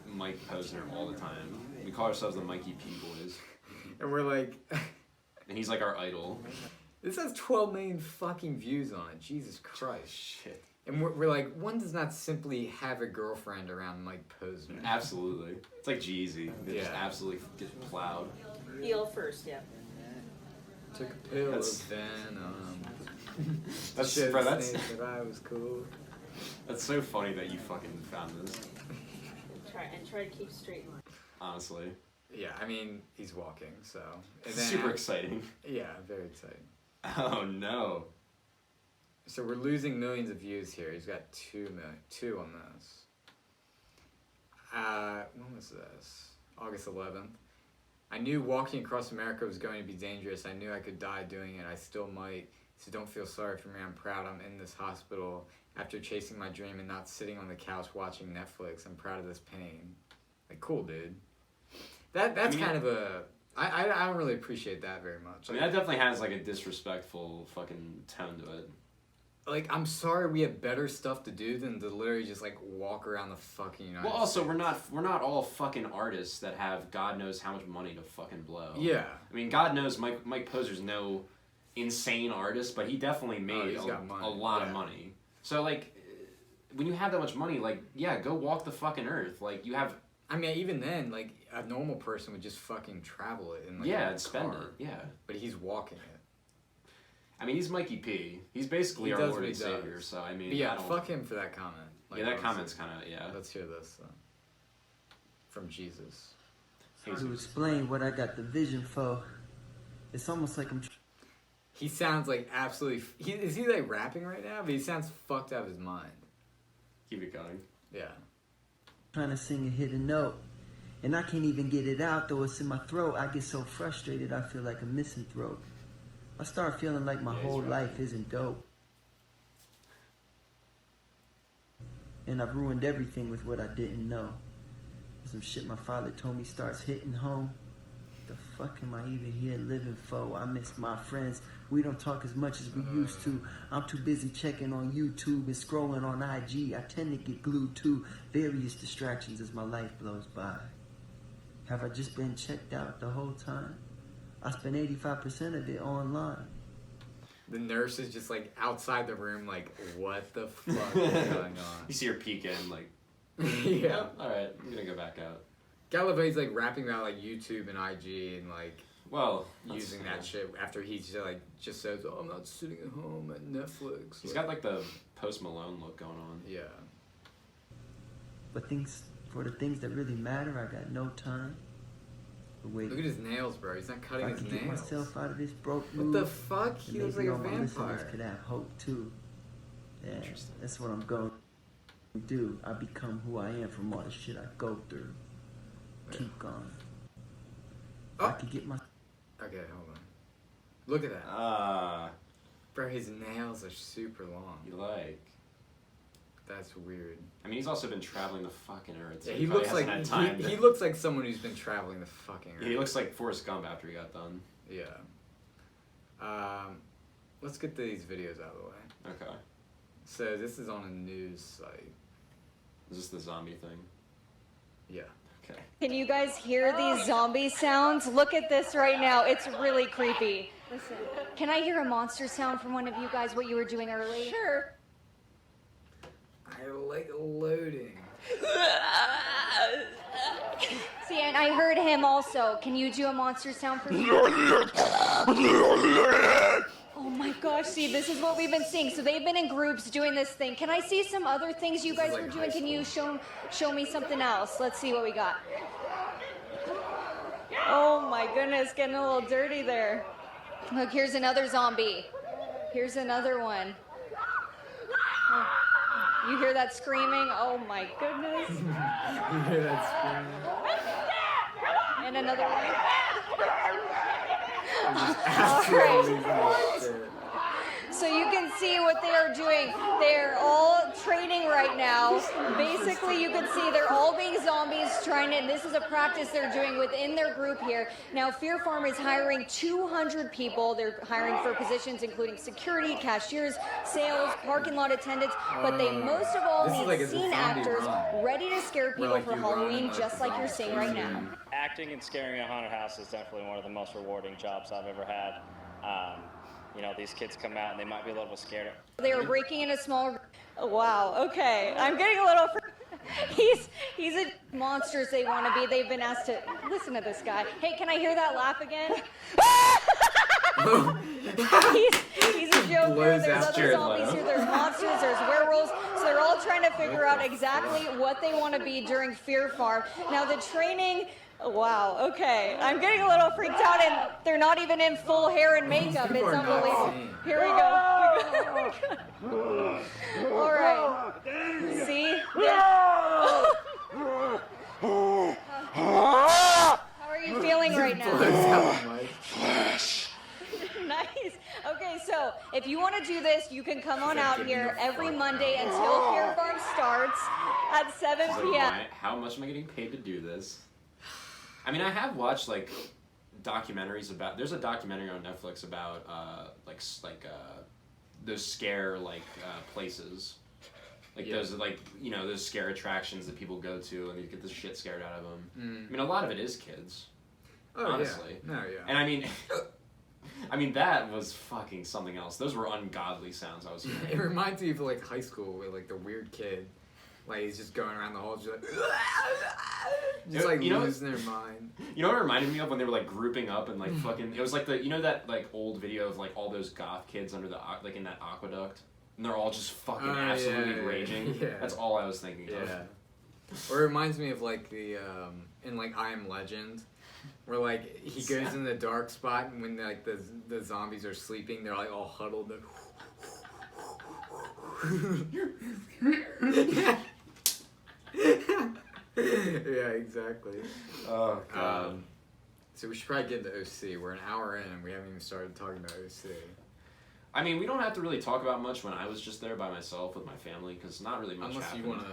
Mike Posner all the time. We call ourselves the Mikey P boys,
And we're like,
and he's like our idol.
this has 12 million fucking views on it. Jesus Christ.
Shit.
And we're like, one does not simply have a girlfriend around Mike Posner.
Absolutely. It's like Jeezy. They just
Yeah.
absolutely get plowed.
Heel first, yeah.
Took a pill
That's-
of venom.
That's
Showed
bro,
the
that's
snake that I was cool.
that's so funny that you fucking found this.
Try to keep straight line.
Honestly,
Yeah, I mean, he's walking, so. And
it's
then
super exciting.
Yeah, very exciting.
Oh no.
So we're losing millions of views here. He's got 2 on this. When was this? August 11th. I knew walking across America was going to be dangerous. I knew I could die doing it. I still might. So don't feel sorry for me. I'm proud I'm in this hospital after chasing my dream and not sitting on the couch watching Netflix. I'm proud of this pain. Like, cool, dude. That's
I mean,
kind of a... I don't really appreciate that very much.
I mean, that definitely has like a disrespectful fucking tone to it.
Like, I'm sorry we have better stuff to do than to literally just, like, walk around the fucking United
Well, also
States.
we're not all fucking artists that have God knows how much money to fucking blow.
Yeah.
I mean, God knows Mike Posner's no insane artist, but he definitely made
he's got money.
a lot of
Yeah.
money. So like, when you have that much money, like, yeah, go walk the fucking earth. Like, you have
I mean, even then, like, a normal person would just fucking travel it in, like,
yeah,
a
and spend
car.
it. Yeah.
But he's walking it.
I mean, he's Mikey P. He's basically
He
our
does
Lord
what
and
he does.
Savior. So I mean,
But yeah,
I don't-
fuck him for that comment. Like,
yeah, that
honestly.
comment's kind of yeah.
Let's hear this, from Jesus.
To explain what I got the vision for, it's almost like I'm
He sounds like absolutely... is he, like, rapping right now? But he sounds fucked out of his mind.
Keep it going.
Yeah.
trying to sing a hidden note. And I can't even get it out, though it's in my throat. I get so frustrated, I feel like a missing throat. I start feeling like my
Yeah, he's
whole
right.
life isn't dope. And I've ruined everything with what I didn't know. Some shit my father told me starts hitting home. The fuck am I even here living for? I miss my friends. We don't talk as much as we used to. I'm too busy checking on YouTube and scrolling on IG. I tend to get glued to various distractions as my life blows by. Have I just been checked out the whole time? I spend 85% of it online.
The nurse is just, like, outside the room, like, what the fuck is going
You see her peek in, like,
on? Yeah.
all right, I'm gonna go back out.
Gallivay's like rapping about like YouTube and IG and like
Well,
using that shit after he just says, "Oh, I'm not sitting at home at Netflix."
He's got like the Post Malone look going on.
Yeah.
But for the things that really matter, I got no time. But wait,
Look at his nails, bro. He's not
if
cutting
I
his
can get
nails.
myself out of this broke
What
mood,
the fuck? He
then
looks
maybe
like a
all my listeners
vampire.
could have hope too. Yeah,
Interesting.
that's what I'm going to do. I become who I am from all the shit I go through. Keep going. If I
Oh.
could get my
Okay, hold on. Look at that. Bro, his nails are super long.
You like?
That's weird.
I mean, he's also been traveling the fucking earth. So
Yeah,
he
he
probably
looks like
hasn't had time.
he looks like someone who's been traveling the fucking earth.
Yeah, he looks like Forrest Gump after he got done.
Yeah. Let's get these videos out of the way.
Okay.
So this is on a news site.
Is this the zombie thing?
Yeah.
Okay.
Can you guys hear these zombie sounds? Look at this right now. It's really creepy. Listen. Can I hear a monster sound from one of you guys, what you were doing earlier? Sure.
I like loading.
See, and I heard him also. Can you do a monster sound for me? Oh my gosh, see, this is what we've been seeing. So they've been in groups doing this thing. Can I see some other things you guys
like
were doing?
high
Can you show me something else? Let's see what we got. Oh my goodness, getting a little dirty there. Look, here's another zombie. Here's another one. Oh, you hear that screaming? Oh my goodness.
You hear that screaming?
And another one.
Absolutely losing his shit.
So you can see what they are doing. They're all training right now. Basically, you can see they're all being zombies trying to, and this is a practice they're doing within their group here. Now, Fear Farm is hiring 200 people. They're hiring for positions including security, cashiers, sales, parking lot attendants, but they most of all
This is
need
like a
scene
zombie
actors
run.
ready to scare people
like
for
you run
Halloween,
like
just like you're
zombies.
seeing right now.
Acting and scaring a haunted house is definitely one of the most rewarding jobs I've ever had. You know, these kids come out and they might be a little bit scared.
They were breaking in a small. Oh, wow. Okay, I'm getting a little. He's a monsters they want to be. They've been asked to listen to this guy. Hey, can I hear that laugh again? he's a joker.
Blows
There's
out
other
Jared
zombies
Leto.
here. There's monsters. There's werewolves. So they're all trying to figure out exactly what they want to be during Fear Farm. Now the training. Wow. Okay, I'm getting a little freaked out, and they're not even in full hair and makeup.
People
It's
are not
unbelievable.
sane.
Here we go. All right. See? How are you feeling right now?
Blows out Mike.
Nice. Okay, so if you want to do this, you can come on out here every Monday until Fear Farm starts at 7
It's like,
p.m.
how much am I getting paid to do this? I mean, I have watched like documentaries about. There's a documentary on Netflix about those scare places, like
Yeah.
those those scare attractions that people go to and they get the shit scared out of them.
Mm.
I mean, a lot of it is kids,
Oh,
honestly.
Yeah. No, yeah.
And I mean, that was fucking something else. Those were ungodly sounds I was hearing.
It reminds me of like high school with like the weird kid. Like he's just going around the halls just like
You know-
losing their mind.
You know what it reminded me of when they were like grouping up and like fucking. It was like that like old video of like all those goth kids under the like in that aqueduct, and they're all just fucking absolutely
yeah,
raging.
yeah.
That's all I was thinking of.
Yeah. Or it reminds me of like the in like I Am Legend, where like he goes in the dark spot and when like the zombies are sleeping, they're like all huddled. Yeah, exactly.
Oh god.
So we should probably get into OC. We're an hour in and we haven't even started talking about OC.
I mean, we don't have to really talk about much when I was just there by myself with my family because not really much
Unless
happened.
you want to.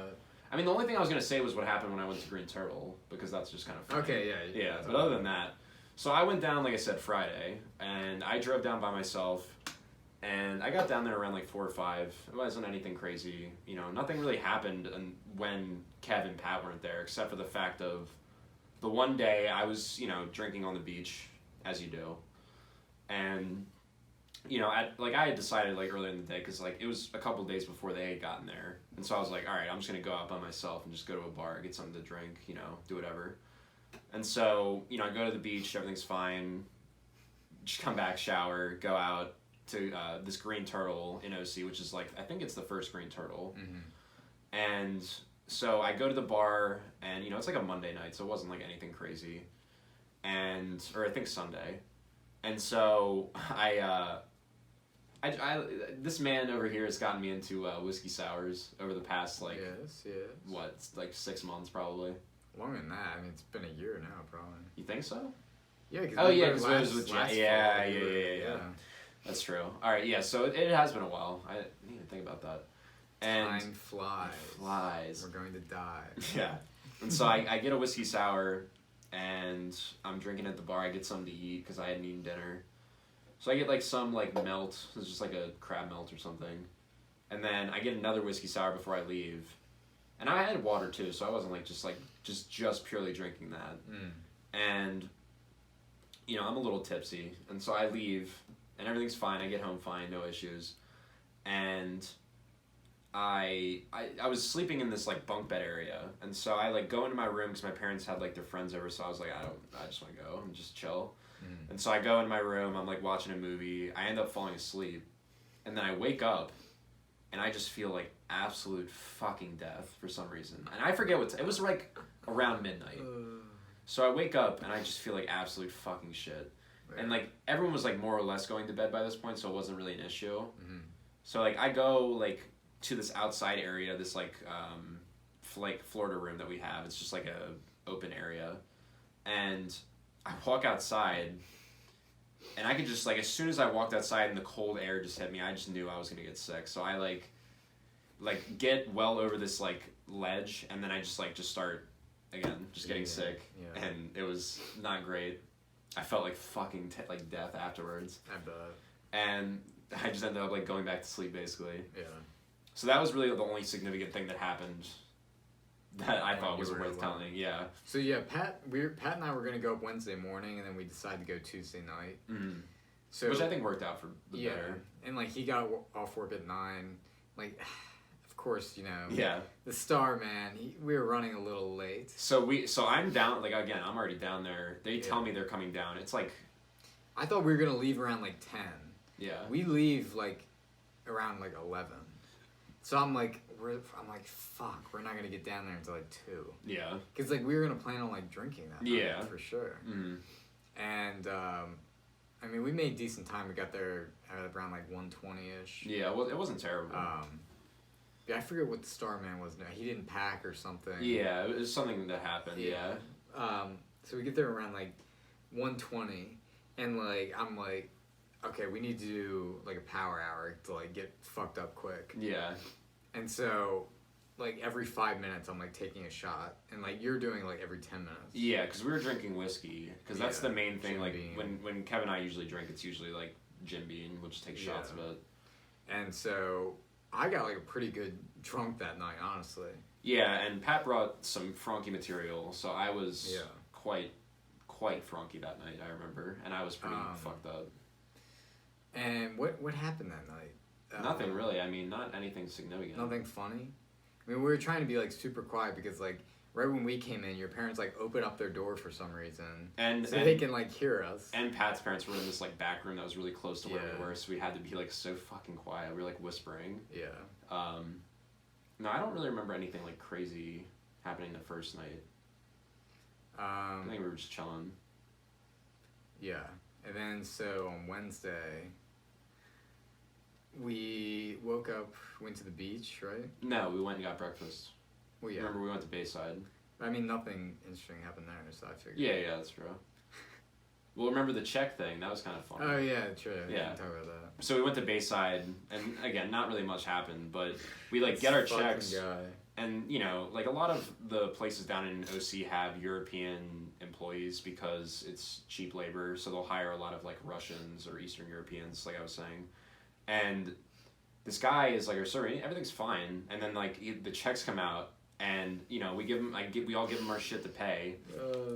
I mean, the only thing I was gonna say was what happened when I went to Green Turtle because that's just kind of funny.
Okay, yeah.
Yeah, but other than that, so I went down, like I said, Friday, and I drove down by myself, and I got down there around like 4 or 5. It wasn't anything crazy, you know, nothing really happened when Kev and Pat weren't there, except for the fact of the one day I was, you know, drinking on the beach, as you do, and, you know, I had decided like earlier in the day, because like it was a couple days before they had gotten there, and so I was like, all right, I'm just going to go out by myself and just go to a bar, get something to drink, you know, do whatever. And so, you know, I go to the beach, everything's fine. Just come back, shower, go out to this green turtle in OC, which is like, I think it's the first green turtle. And so I go to the bar, and, you know, it's like a Monday night, so it wasn't like anything crazy. Or I think Sunday. And so I this man over here has gotten me into whiskey sours over the past, like, what, like 6 months probably.
Longer than that. I mean, it's been a year now, probably.
You think so?
Yeah.
Because it was with Jan. Yeah. That's true. All right, yeah. So it has been a while. I need to think about that. And
time flies. We're going to die.
Yeah. And so I get a whiskey sour, and I'm drinking at the bar. I get something to eat because I hadn't eaten dinner. So I get like some like melt. It's just like a crab melt or something. And then I get another whiskey sour before I leave. And I had water too, so I wasn't like just purely drinking that. And you know, I'm a little tipsy, and so I leave, and everything's fine. I get home fine, no issues. And I was sleeping in this like bunk bed area, and so I like go into my room because my parents had like their friends over, so I was like, I just want to go and just chill. And so I go in my room, I'm like watching a movie, I end up falling asleep, and then I wake up, and I just feel like absolute fucking death for some reason. And I forget it was like around midnight. So I wake up, and I just feel like absolute fucking shit. And like everyone was like more or less going to bed by this point, so it wasn't really an issue. So like I go like to this outside area, this like Florida room that we have. It's just like a open area, and I walk outside, and I could just like as soon as I walked outside and the cold air just hit me, I just knew I was gonna get sick. So I like get well over this like ledge, and then I just start again, just getting sick, and it was not great. I felt like fucking like death afterwards.
I bet.
And I just ended up like going back to sleep basically.
Yeah.
So that was really the only significant thing that happened that I thought was worth telling. Yeah.
So yeah, Pat and I were gonna go up Wednesday morning, and then we decided to go Tuesday night. So
which I think worked out for the better.
And like he got off work at 9. Like, of course, you know.
Yeah.
The star man. We were running a little late.
So I'm down. Like again, I'm already down there. They tell me they're coming down. It's like.
I thought we were gonna leave around like 10.
Yeah.
We leave like around like 11. So I'm like, fuck, we're not gonna get down there until like 2.
Yeah.
Cause like we were gonna plan on like drinking that night, for sure. And I mean, we made decent time. We got there at around like 1:20ish.
Yeah, well, it wasn't terrible.
Yeah, I forget what the Starman was now. He didn't pack or something.
Yeah, it was something that happened. Yeah.
So we get there around like 1:20, and like I'm like, okay, we need to do like a power hour to like get fucked up quick.
Yeah.
And so, like every 5 minutes, I'm like taking a shot, and like you're doing like every 10 minutes.
Yeah, because we were drinking whiskey, because that's the main thing.
Jim
like
Beam.
when Kevin and I usually drink, it's usually like Jim Beam, we'll just take shots of it.
And so I got like a pretty good drunk that night, honestly.
Yeah, and Pat brought some frunky material, so I was quite frunky that night, I remember, and I was pretty fucked up.
And what happened that night?
Nothing really. I mean, not anything significant.
Nothing funny? I mean, we were trying to be like super quiet because like right when we came in, your parents like opened up their door for some reason,
and
they can like hear us.
And Pat's parents were in this like back room that was really close to where we were, so we had to be like so fucking quiet. We were like whispering.
Yeah.
No, I don't really remember anything like crazy happening the first night. I think we were just chilling.
Yeah, and then so on Wednesday, we woke up, went to the beach, right?
No, we went and got breakfast.
Well, yeah.
Remember, we went to Bayside.
I mean, nothing interesting happened there, so I figured.
Yeah, that's true. Well, remember the check thing? That was kind of fun.
Oh, yeah, true.
Yeah.
Talk about that.
So we went to Bayside, and again, not really much happened, but we like get our checks.
Guy.
And, you know, like a lot of the places down in OC have European employees because it's cheap labor, so they'll hire a lot of like Russians or Eastern Europeans, like I was saying. And this guy is like, sorry, everything's fine. And then like the checks come out, and you know we all give him our shit to pay,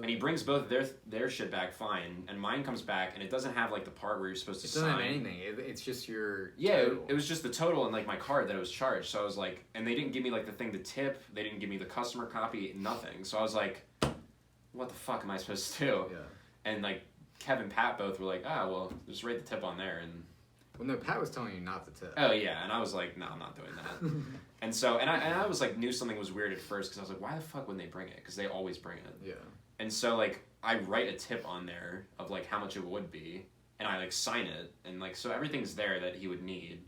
and he brings both their shit back fine, and mine comes back, and it doesn't have like the part where you're supposed to sign.
It doesn't have anything. It's just your
total. It was just the total and like my card that it was charged. So I was like, and they didn't give me like the thing to tip. They didn't give me the customer copy. Nothing. So I was like, what the fuck am I supposed to do?
Yeah.
And like Kevin and Pat both were like, well, just write the tip on there. And
Well, no, Pat was telling you not to tip.
oh yeah, and I was like, no, I'm not doing that. And so, and I was like, knew something was weird at first because I was like, why the fuck wouldn't they bring it? Because they always bring it.
Yeah.
And so like I write a tip on there of like how much it would be, and I like sign it, and like so everything's there that he would need.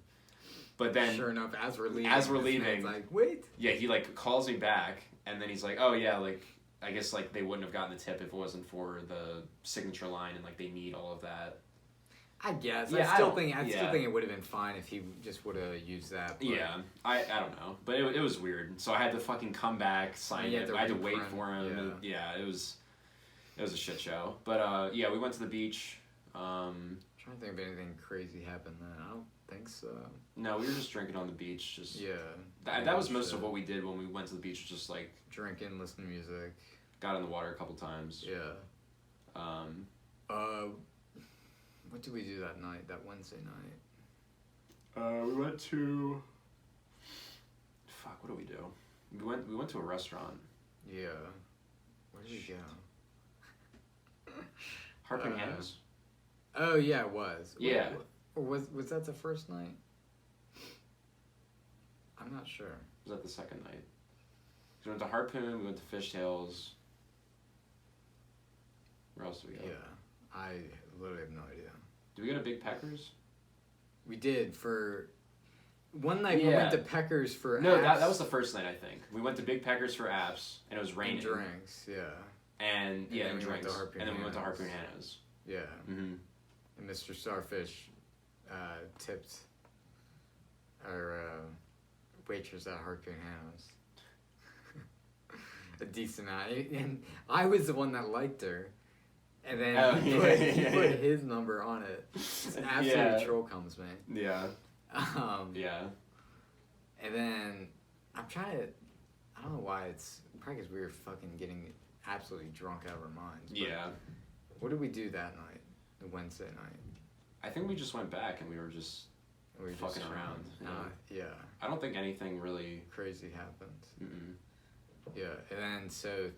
But then
Sure enough, as we're leaving,
as we're
this
leaving,
man's like, wait.
yeah, he like calls me back, and then he's like, oh yeah, like I guess like they wouldn't have gotten the tip if it wasn't for the signature line, and like they need all of that.
I guess.
Yeah,
I still
yeah.
think it would have been fine if he just would have used that. But
Yeah, I don't know, but it was weird. So I had to fucking come back, sign
You
it.
had to
I had to wait
reprint,
for him. Yeah, it was a shit show. But yeah, we went to the beach.
I'm trying to think if anything crazy happened then. I don't think so.
No, we were just drinking on the beach. Just
Yeah.
that was most of what we did when we went to the beach. Just like
Drinking, listening to music.
got in the water a couple times.
Yeah. What did we do that night? That Wednesday night?
We went to. Fuck, what did we do? We went to a restaurant.
Yeah. Where did we
Shit.
go?
Harpoon Hannah's.
Oh yeah, it was.
Yeah.
Or was that the first night? I'm not sure.
Was that the second night? We went to Harpoon. We went to Fishtails. Where else did we go?
Yeah. I literally have no idea.
Did we go to Big Peckers?
We did for one night. We
Yeah.
went to Peckers for
No,
apps
that was the first night, I think. We went to Big Peckers for apps, and it was
and
raining.
drinks. Yeah.
And yeah,
then
and
we went
drinks.
to Harpoon
And then we went to
Hannah's.
Harpoon Hannah's.
Yeah.
Mm-hmm.
And Mr. Starfish tipped our waitress at Harpoon Hannah's a decent amount, and I was the one that liked her, and then he put his number on it. It's an absolute troll comes, man.
Yeah.
Yeah. And then I'm trying to. I don't know why it's probably because we were fucking getting absolutely drunk out of our minds. But
Yeah.
what did we do that night? The Wednesday night.
I think we just went back and we were just
We were
fucking
just
around.
Yeah.
I don't think anything really.
Crazy happened.
Mm-mm.
Yeah, and then so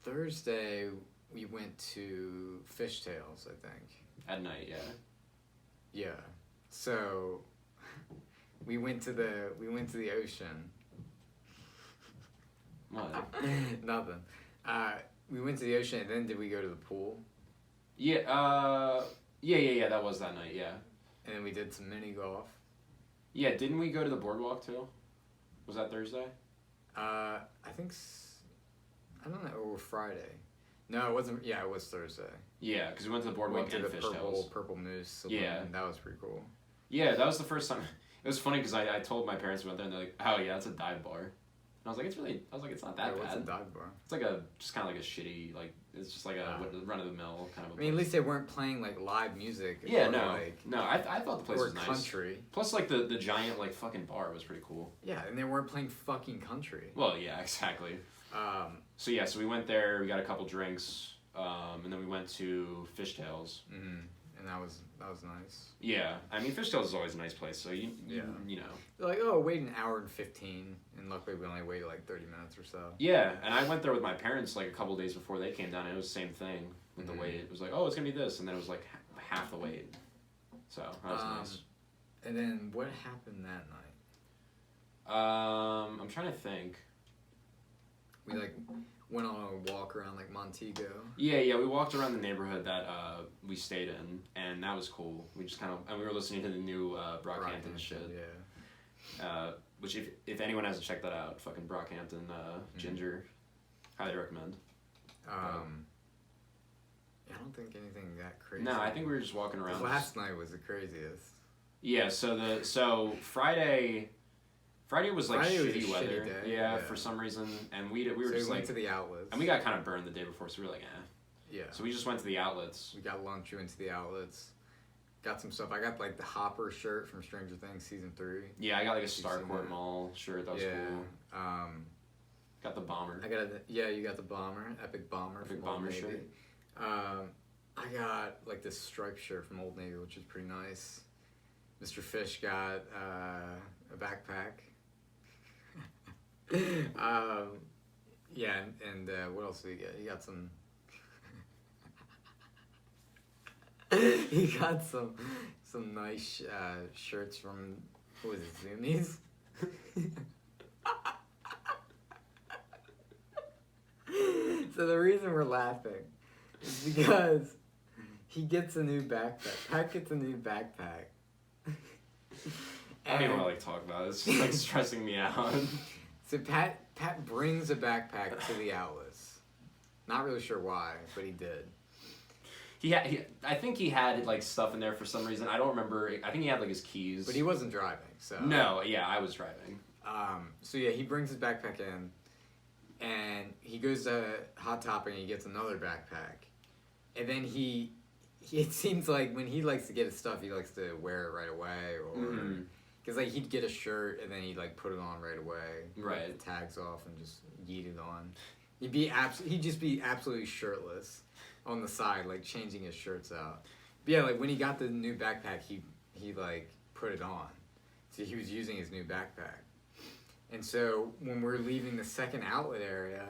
Thursday we went to Fishtails, I think.
At night, yeah.
Yeah. So we went to the ocean.
What?
Nothing. We went to the ocean, and then did we go to the pool?
Yeah. Yeah. That was that night. Yeah.
And then we did some mini golf.
Yeah. Didn't we go to the boardwalk too? Was that Thursday?
I think. I don't know. Or Friday. No, it wasn't. Yeah, it was Thursday.
Yeah, because we went to the boardwalk
Went to
and
the
Fishtails.
purple moose saloon.
Yeah.
That was pretty cool.
Yeah, that was the first time. It was funny because I told my parents we went there and they're like, oh yeah, it's a dive bar. And I was like, it's not that
Yeah, what's a
bad.
dog bar?
It's like just kind of like a shitty, like, it's just like a run of the mill kind of a
I mean, at
place.
least they weren't playing like live music.
Yeah,
or,
no.
like,
No, I thought the place
or
was nice.
country.
Plus, like, the giant, like, fucking bar was pretty cool.
Yeah, and they weren't playing fucking country.
Well, yeah, exactly. So, yeah, so we went there, we got a couple drinks, and then we went to Fishtails.
And that was nice.
Yeah, I mean, Fishtails is always a nice place, so you know.
They're like, oh, wait an hour and 15, and luckily we only waited like 30 minutes or so.
Yeah, and I went there with my parents, like, a couple days before they came down, and it was the same thing with the wait. It was like, oh, it's gonna be this, and then it was like half the wait. So, that was nice.
And then what happened that night?
I'm trying to think.
We like went on a walk around like Montego.
Yeah, we walked around the neighborhood that we stayed in, and that was cool. We just and we were listening to the new Brockhampton shit.
Yeah.
Which if anyone hasn't checked that out, fucking Brockhampton Ginger, highly recommend.
I don't think anything that crazy.
No, I think we were just walking around.
Last night was the craziest.
Yeah, so Friday was like
Friday was a
shitty weather.
shitty day,
Yeah,
yeah.
for some reason, and we were
So
just
we went
like
to the outlets.
and we got kind of burned the day before, so we were like, eh.
Yeah.
So we just went to the outlets.
We got lunch, we went to the outlets. Got some stuff. I got like the Hopper shirt from Stranger Things season 3.
Yeah, I got like a
You've seen
Starcourt
that?
Mall shirt. That was cool. Got the bomber.
You got the bomber, Epic Bomber
Epic
from Old
Bomber
Navy.
shirt.
I got like this striped shirt from Old Navy, which is pretty nice. Mr. Fish got a backpack. Yeah, and what else did he get? He got some. He got some nice shirts from, what was it, Zoomies? So the reason we're laughing is because he gets a new backpack. Pat gets a new backpack.
I don't even want to talk about it. It's just stressing me out.
So Pat brings a backpack to the Outlets. Not really sure why, but he did.
I think he had stuff in there for some reason. I don't remember. I think he had his keys.
But he wasn't driving, so.
No, yeah, I was driving.
So yeah, he brings his backpack in, and he goes to Hot Topic and he gets another backpack, and then it seems like when he likes to get his stuff, he likes to wear it right away, or because he'd get a shirt and then he'd put it on right away,
right?
Take the tags off and just yeet it on. He'd just be absolutely shirtless on the side, changing his shirts out. But yeah, when he got the new backpack, he put it on, so he was using his new backpack. And so when we're leaving the second outlet area,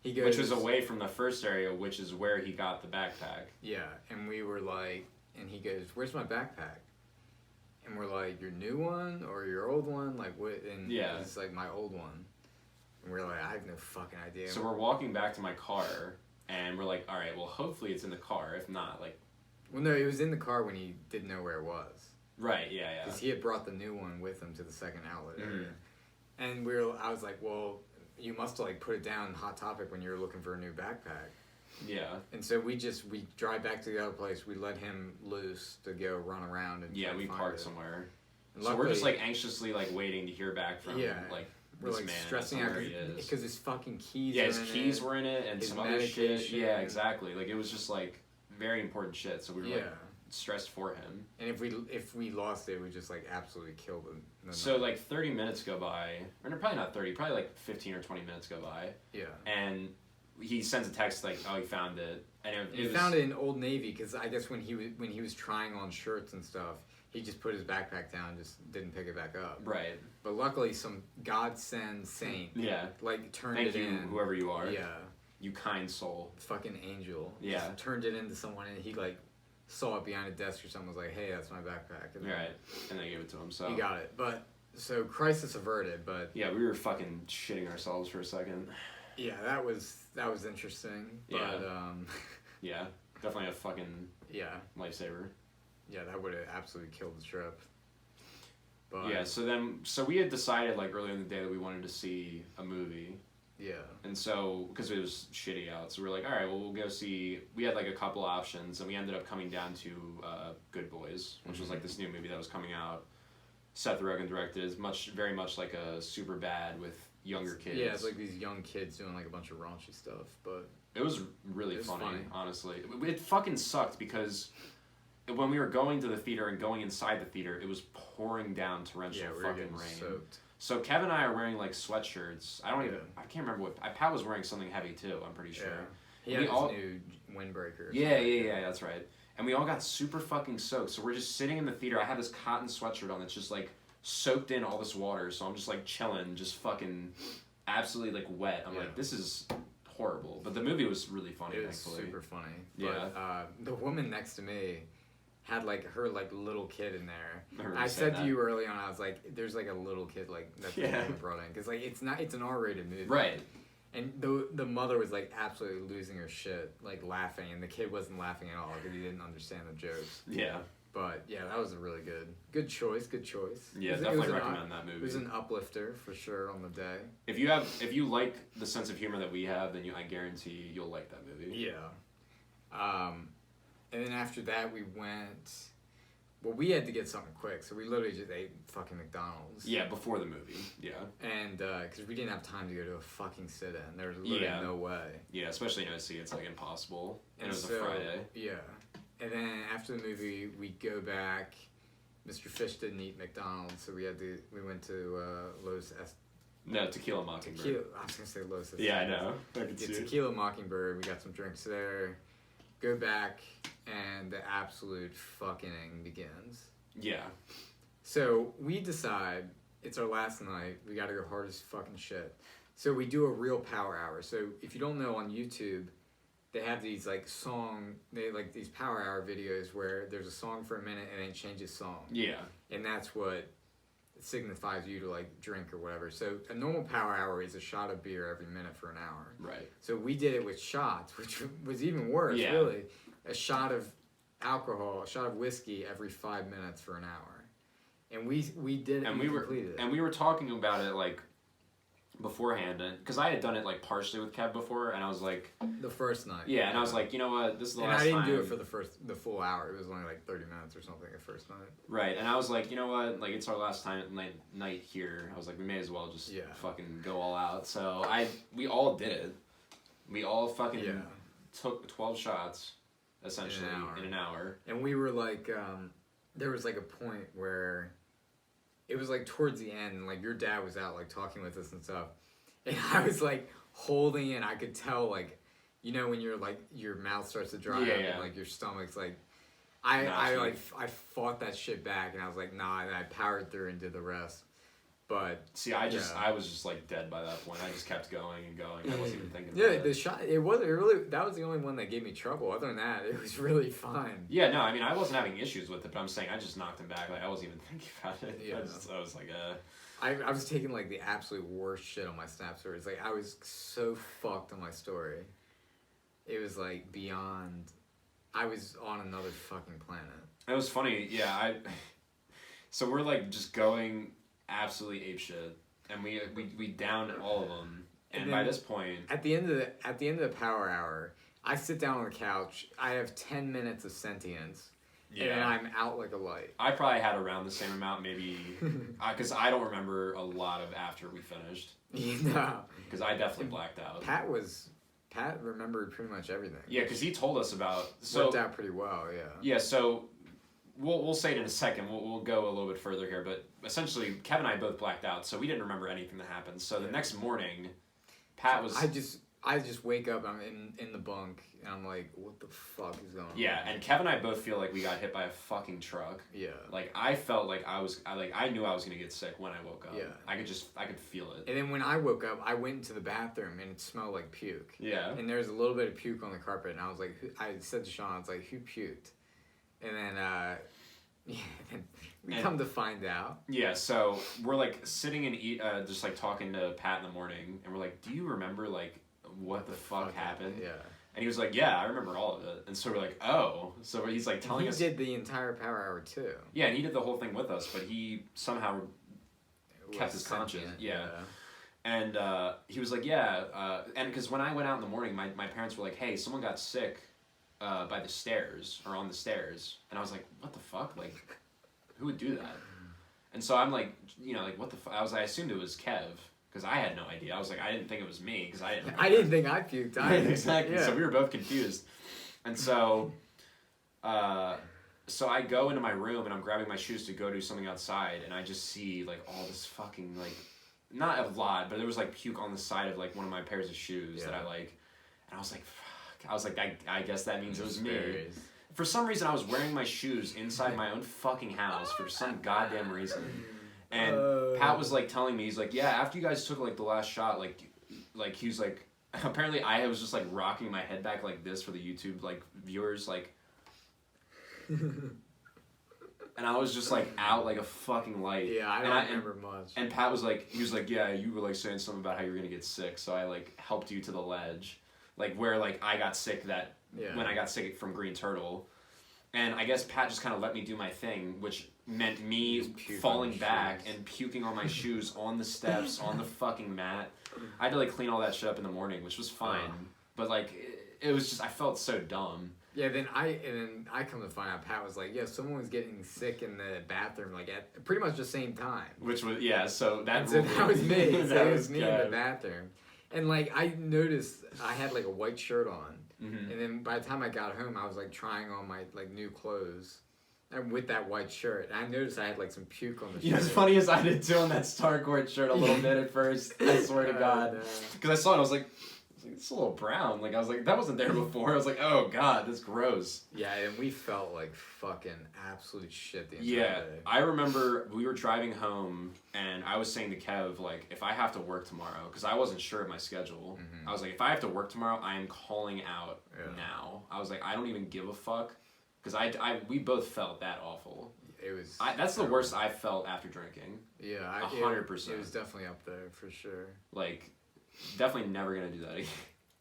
he goes...
Which was away from the first area, which is where he got the backpack.
Yeah, and we were and he goes, "Where's my backpack?" And we're like, "Your new one or your old one?" What? And
yeah.
It's my old one. And we're like, "I have no fucking idea."
So we're walking back to my car, and we're like, all right, well, hopefully it's in the car. If not,
Well, no, it was in the car when he didn't know where it was.
Right, yeah.
Because he had brought the new one with him to the second outlet area.
Mm-hmm.
And I was like, well, you must have put it down in Hot Topic when you were looking for a new backpack.
Yeah.
And so we drive back to the other place. We let him loose to go run around and
we parked somewhere.
And
so
luckily,
we're just anxiously waiting to hear back from
we're
this man
stressing out because his fucking keys.
Yeah, his keys were in it and
his
some other shit. Yeah,
and...
exactly. It was just very important shit. So we were stressed for him.
And if we lost it, we just absolutely killed him.
So 30 minutes go by, or no, probably not 30, probably 15 or 20 minutes go by.
Yeah.
And he sends a text oh, he found it, and
he found it in Old Navy because I guess when he was trying on shirts and stuff, he just put his backpack down and just didn't pick it back up.
Right.
But luckily, some godsend saint turned
Thank
it
you,
in.
Whoever you are.
Yeah.
You kind soul.
Fucking angel.
Yeah.
Just turned it into someone and he saw it behind a desk or something, was like, "Hey, that's my backpack." And
right. And they gave it to him, so.
He got it. But, so crisis averted, but.
Yeah, we were fucking shitting ourselves for a second.
Yeah, that was interesting. But,
yeah, definitely a fucking lifesaver.
Yeah, that would have absolutely killed the trip. But
yeah, so we had decided earlier in the day that we wanted to see a movie.
Yeah.
And so, because it was shitty out, so we were like, all right, well, we'll go see. We had a couple options, and we ended up coming down to Good Boys, which was this new movie that was coming out. Seth Rogen directed. It's very much like a Super Bad with younger kids.
Yeah, it's these young kids doing a bunch of raunchy stuff, but
it was really funny, honestly. It fucking sucked because when we were going to the theater and going inside the theater, it was pouring down torrential fucking rain.
Soaked.
So Kevin and I are wearing sweatshirts. I can't remember Pat was wearing something heavy too, I'm pretty sure.
Yeah. He had his new windbreaker.
Yeah, that's right. And we all got super fucking soaked. So we're just sitting in the theater. I had this cotton sweatshirt on that's just soaked in all this water. So I'm just chilling, just fucking absolutely wet. I'm this is horrible. But the movie was really funny,
It was
thankfully.
super funny.
Yeah.
But the woman next to me had her little kid in there.
I
said to you early on, I was like, "There's a little kid that's brought in because it's an R-rated movie."
Right.
And the mother was absolutely losing her shit, laughing, and the kid wasn't laughing at all because he didn't understand the jokes.
Yeah.
But yeah, that was a really good choice.
Yeah, definitely recommend that movie.
It was an uplifter for sure on the day.
If you like the sense of humor that we have, then I guarantee you'll like that movie.
Yeah. And then after that we went. Well, we had to get something quick, so we literally just ate fucking McDonald's.
Yeah, before the movie. Yeah.
And because we didn't have time to go to a fucking sit-in, there was literally no way.
Yeah, especially in OC, it's impossible. And it was a Friday.
Yeah. And then after the movie, we go back. Mr. Fish didn't eat McDonald's, so we went to Lowe's.
No, Tequila Mockingbird.
I was gonna say Lowe's.
Yeah, I know. I could see
Tequila Mockingbird. We got some drinks there. Go back, and the absolute fucking begins.
Yeah.
So we decide it's our last night. We gotta go hard as fucking shit. So we do a real power hour. So if you don't know, on YouTube, they have these like these power hour videos where there's a song for a minute and then it changes song.
Yeah.
And that's what signifies you to like drink or whatever. So a normal power hour is a shot of beer every minute for an hour.
Right.
So we did it with shots, which was even worse,
Yeah.
really. A shot of alcohol, a shot of whiskey every 5 minutes for an hour. And we did it,
And
we completed it.
And we were talking about it like beforehand, because I had done it like partially with Kev before, and I was like,
The first night.
yeah, and I was like, you know what, this is the
And
last
I didn't
time.
do it for the full hour. It was only like 30 minutes or something the first night.
Right, and I was like, you know what, like it's our last time night here. I was like, we may as well just fucking go all out. So we all did it. We all fucking took 12 shots, essentially, in an hour.
And we were like, there was like a point where it was like towards the end, like your dad was out like talking with us and stuff, and I was like holding it. I could tell, like, you know, when you're like your mouth starts to dry up and like your stomach's like, I fought that shit back, and I was like, nah, and I powered through and did the rest. But
see, I was just like dead by that point. I just kept going and going. I wasn't even thinking.
Yeah,
about
the shot. It wasn't really. That was the only one that gave me trouble. Other than that, it was really fine.
Yeah, no, I mean, I wasn't having issues with it, but I'm saying I just knocked him back. Like I wasn't even thinking about it.
Yeah.
I was like,
I was taking like the absolute worst shit on my Snap stories. Like I was so fucked on my story. It was like beyond. I was on another fucking planet.
It was funny. Yeah, So we're like just going absolutely apeshit, and we downed all of them. And by this point,
at the end of the power hour, I sit down on the couch. I have 10 minutes of sentience, and then I'm out like a light.
I probably had around the same amount, maybe, because I don't remember a lot of after we finished.
No,
because I definitely blacked out.
Pat remembered pretty much everything.
Yeah, because he told us about
worked out pretty well. Yeah.
Yeah, so. We'll say it in a second. We'll go a little bit further here, but essentially, Kevin and I both blacked out, so we didn't remember anything that happened. So the next morning, Pat was.
I just wake up. I'm in the bunk, and I'm like, what the fuck is going on?
Yeah, and Kevin and I both feel like we got hit by a fucking truck.
Yeah.
Like I felt like I knew I was gonna get sick when I woke up.
Yeah.
I could feel it.
And then when I woke up, I went into the bathroom, and it smelled like puke.
Yeah.
And there was a little bit of puke on the carpet, and I was like, I said to Sean, I was like, who puked? And then. We come to find out.
Yeah, so we're like sitting and just like talking to Pat in the morning, and we're like, "Do you remember like what the fuck happened?"
Yeah.
And he was like, "Yeah, I remember all of it." And so we're like, "Oh," so he's like telling us.
He did the entire power hour too.
Yeah, and he did the whole thing with us, but he somehow kept his conscience. Yeah. And he was like, "Yeah," and because when I went out in the morning, my parents were like, "Hey, someone got sick." By the stairs or on the stairs, and I was like, "What the fuck? Like, who would do that?" And so I'm like, you know, like, what the fuck? I assumed it was Kev because I had no idea. I was like, I didn't think it was me because I didn't.
I didn't think I puked either.
Exactly.
Yeah.
So we were both confused, and so, so I go into my room and I'm grabbing my shoes to go do something outside, and I just see like all this fucking like, not a lot, but there was like puke on the side of like one of my pairs of shoes that I like, and I was like. I was like, I guess that means it was me. For some reason, I was wearing my shoes inside my own fucking house for some goddamn reason. And Pat was like telling me, he's like, yeah, after you guys took like the last shot, like he was like, apparently I was just like rocking my head back like this for the YouTube like viewers, like. And I was just like out like a fucking light.
Yeah, I don't remember much.
And Pat was like, he was like, yeah, you were like saying something about how you were gonna get sick, so I like helped you to the ledge. Like where like I got sick when I got sick from Green Turtle, and I guess Pat just kind of let me do my thing, which meant me falling back and puking on my shoes on the steps on the fucking mat. I had to like clean all that shit up in the morning, which was fine, but like it was just I felt so dumb.
Yeah, then I come to find out Pat was like, yeah, someone was getting sick in the bathroom like at pretty much the same time.
Which was so that
was me.
That
it was me in the bathroom. And, like, I noticed I had, like, a white shirt on. Mm-hmm. And then by the time I got home, I was, like, trying on my, like, new clothes. And with that white shirt. And I noticed I had, like, some puke on the shirt.
You know, as funny as I did, too, on that Star Court shirt a little bit at first. I swear to God. Because I saw it, I was like, like, it's a little brown. Like, I was like, that wasn't there before. I was like, oh god, that's gross.
Yeah, and we felt like fucking absolute shit the entire
Yeah,
day.
I remember we were driving home, and I was saying to Kev, like, if I have to work tomorrow, because I wasn't sure of my schedule, I was like, if I have to work tomorrow, I am calling out now. I was like, I don't even give a fuck, because we both felt that awful.
It was.
That's the worst I felt after drinking.
Yeah,
100%.
It was definitely up there for sure.
Like, definitely never gonna do that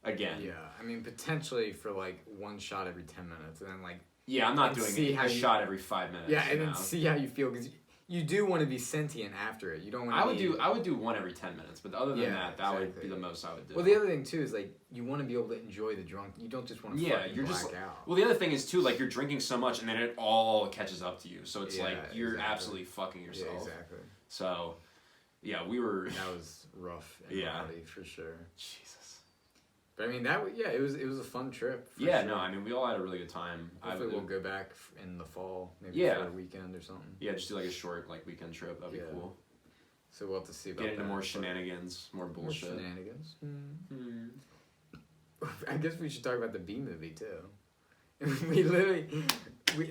again.
Yeah, I mean potentially for like one shot every 10 minutes, and then like.
Yeah, I'm not
And
doing
see
a
how you-
shot every 5 minutes.
Yeah, and
no.
then see how you feel, because you do want to be sentient after it. You don't want to.
I would do one every 10 minutes, but other than
Yeah,
that would
exactly.
be the most I would do.
Well, the other thing too is like you want to be able to enjoy the drunk. You don't just want to
Yeah,
fucking
you're
black
just
out.
well. The other thing is too, like you're drinking so much, and then it all catches up to you. So it's
Yeah,
like you're
exactly.
absolutely fucking yourself.
Yeah, exactly.
So, yeah, we were.
That was rough and
Yeah.
rowdy for sure.
Jesus.
But I mean it was a fun trip. For
Yeah,
sure.
no, I mean we all had a really good time.
Hopefully we'll go back in the fall, maybe
Yeah.
for a weekend or something.
Yeah, just do like a short like weekend trip. That'd be
Yeah.
cool.
So we'll have to see about
Get into
that,
more
but-
shenanigans, more
More
bullshit.
shenanigans.
Hmm.
I guess we should talk about the B movie too. We literally,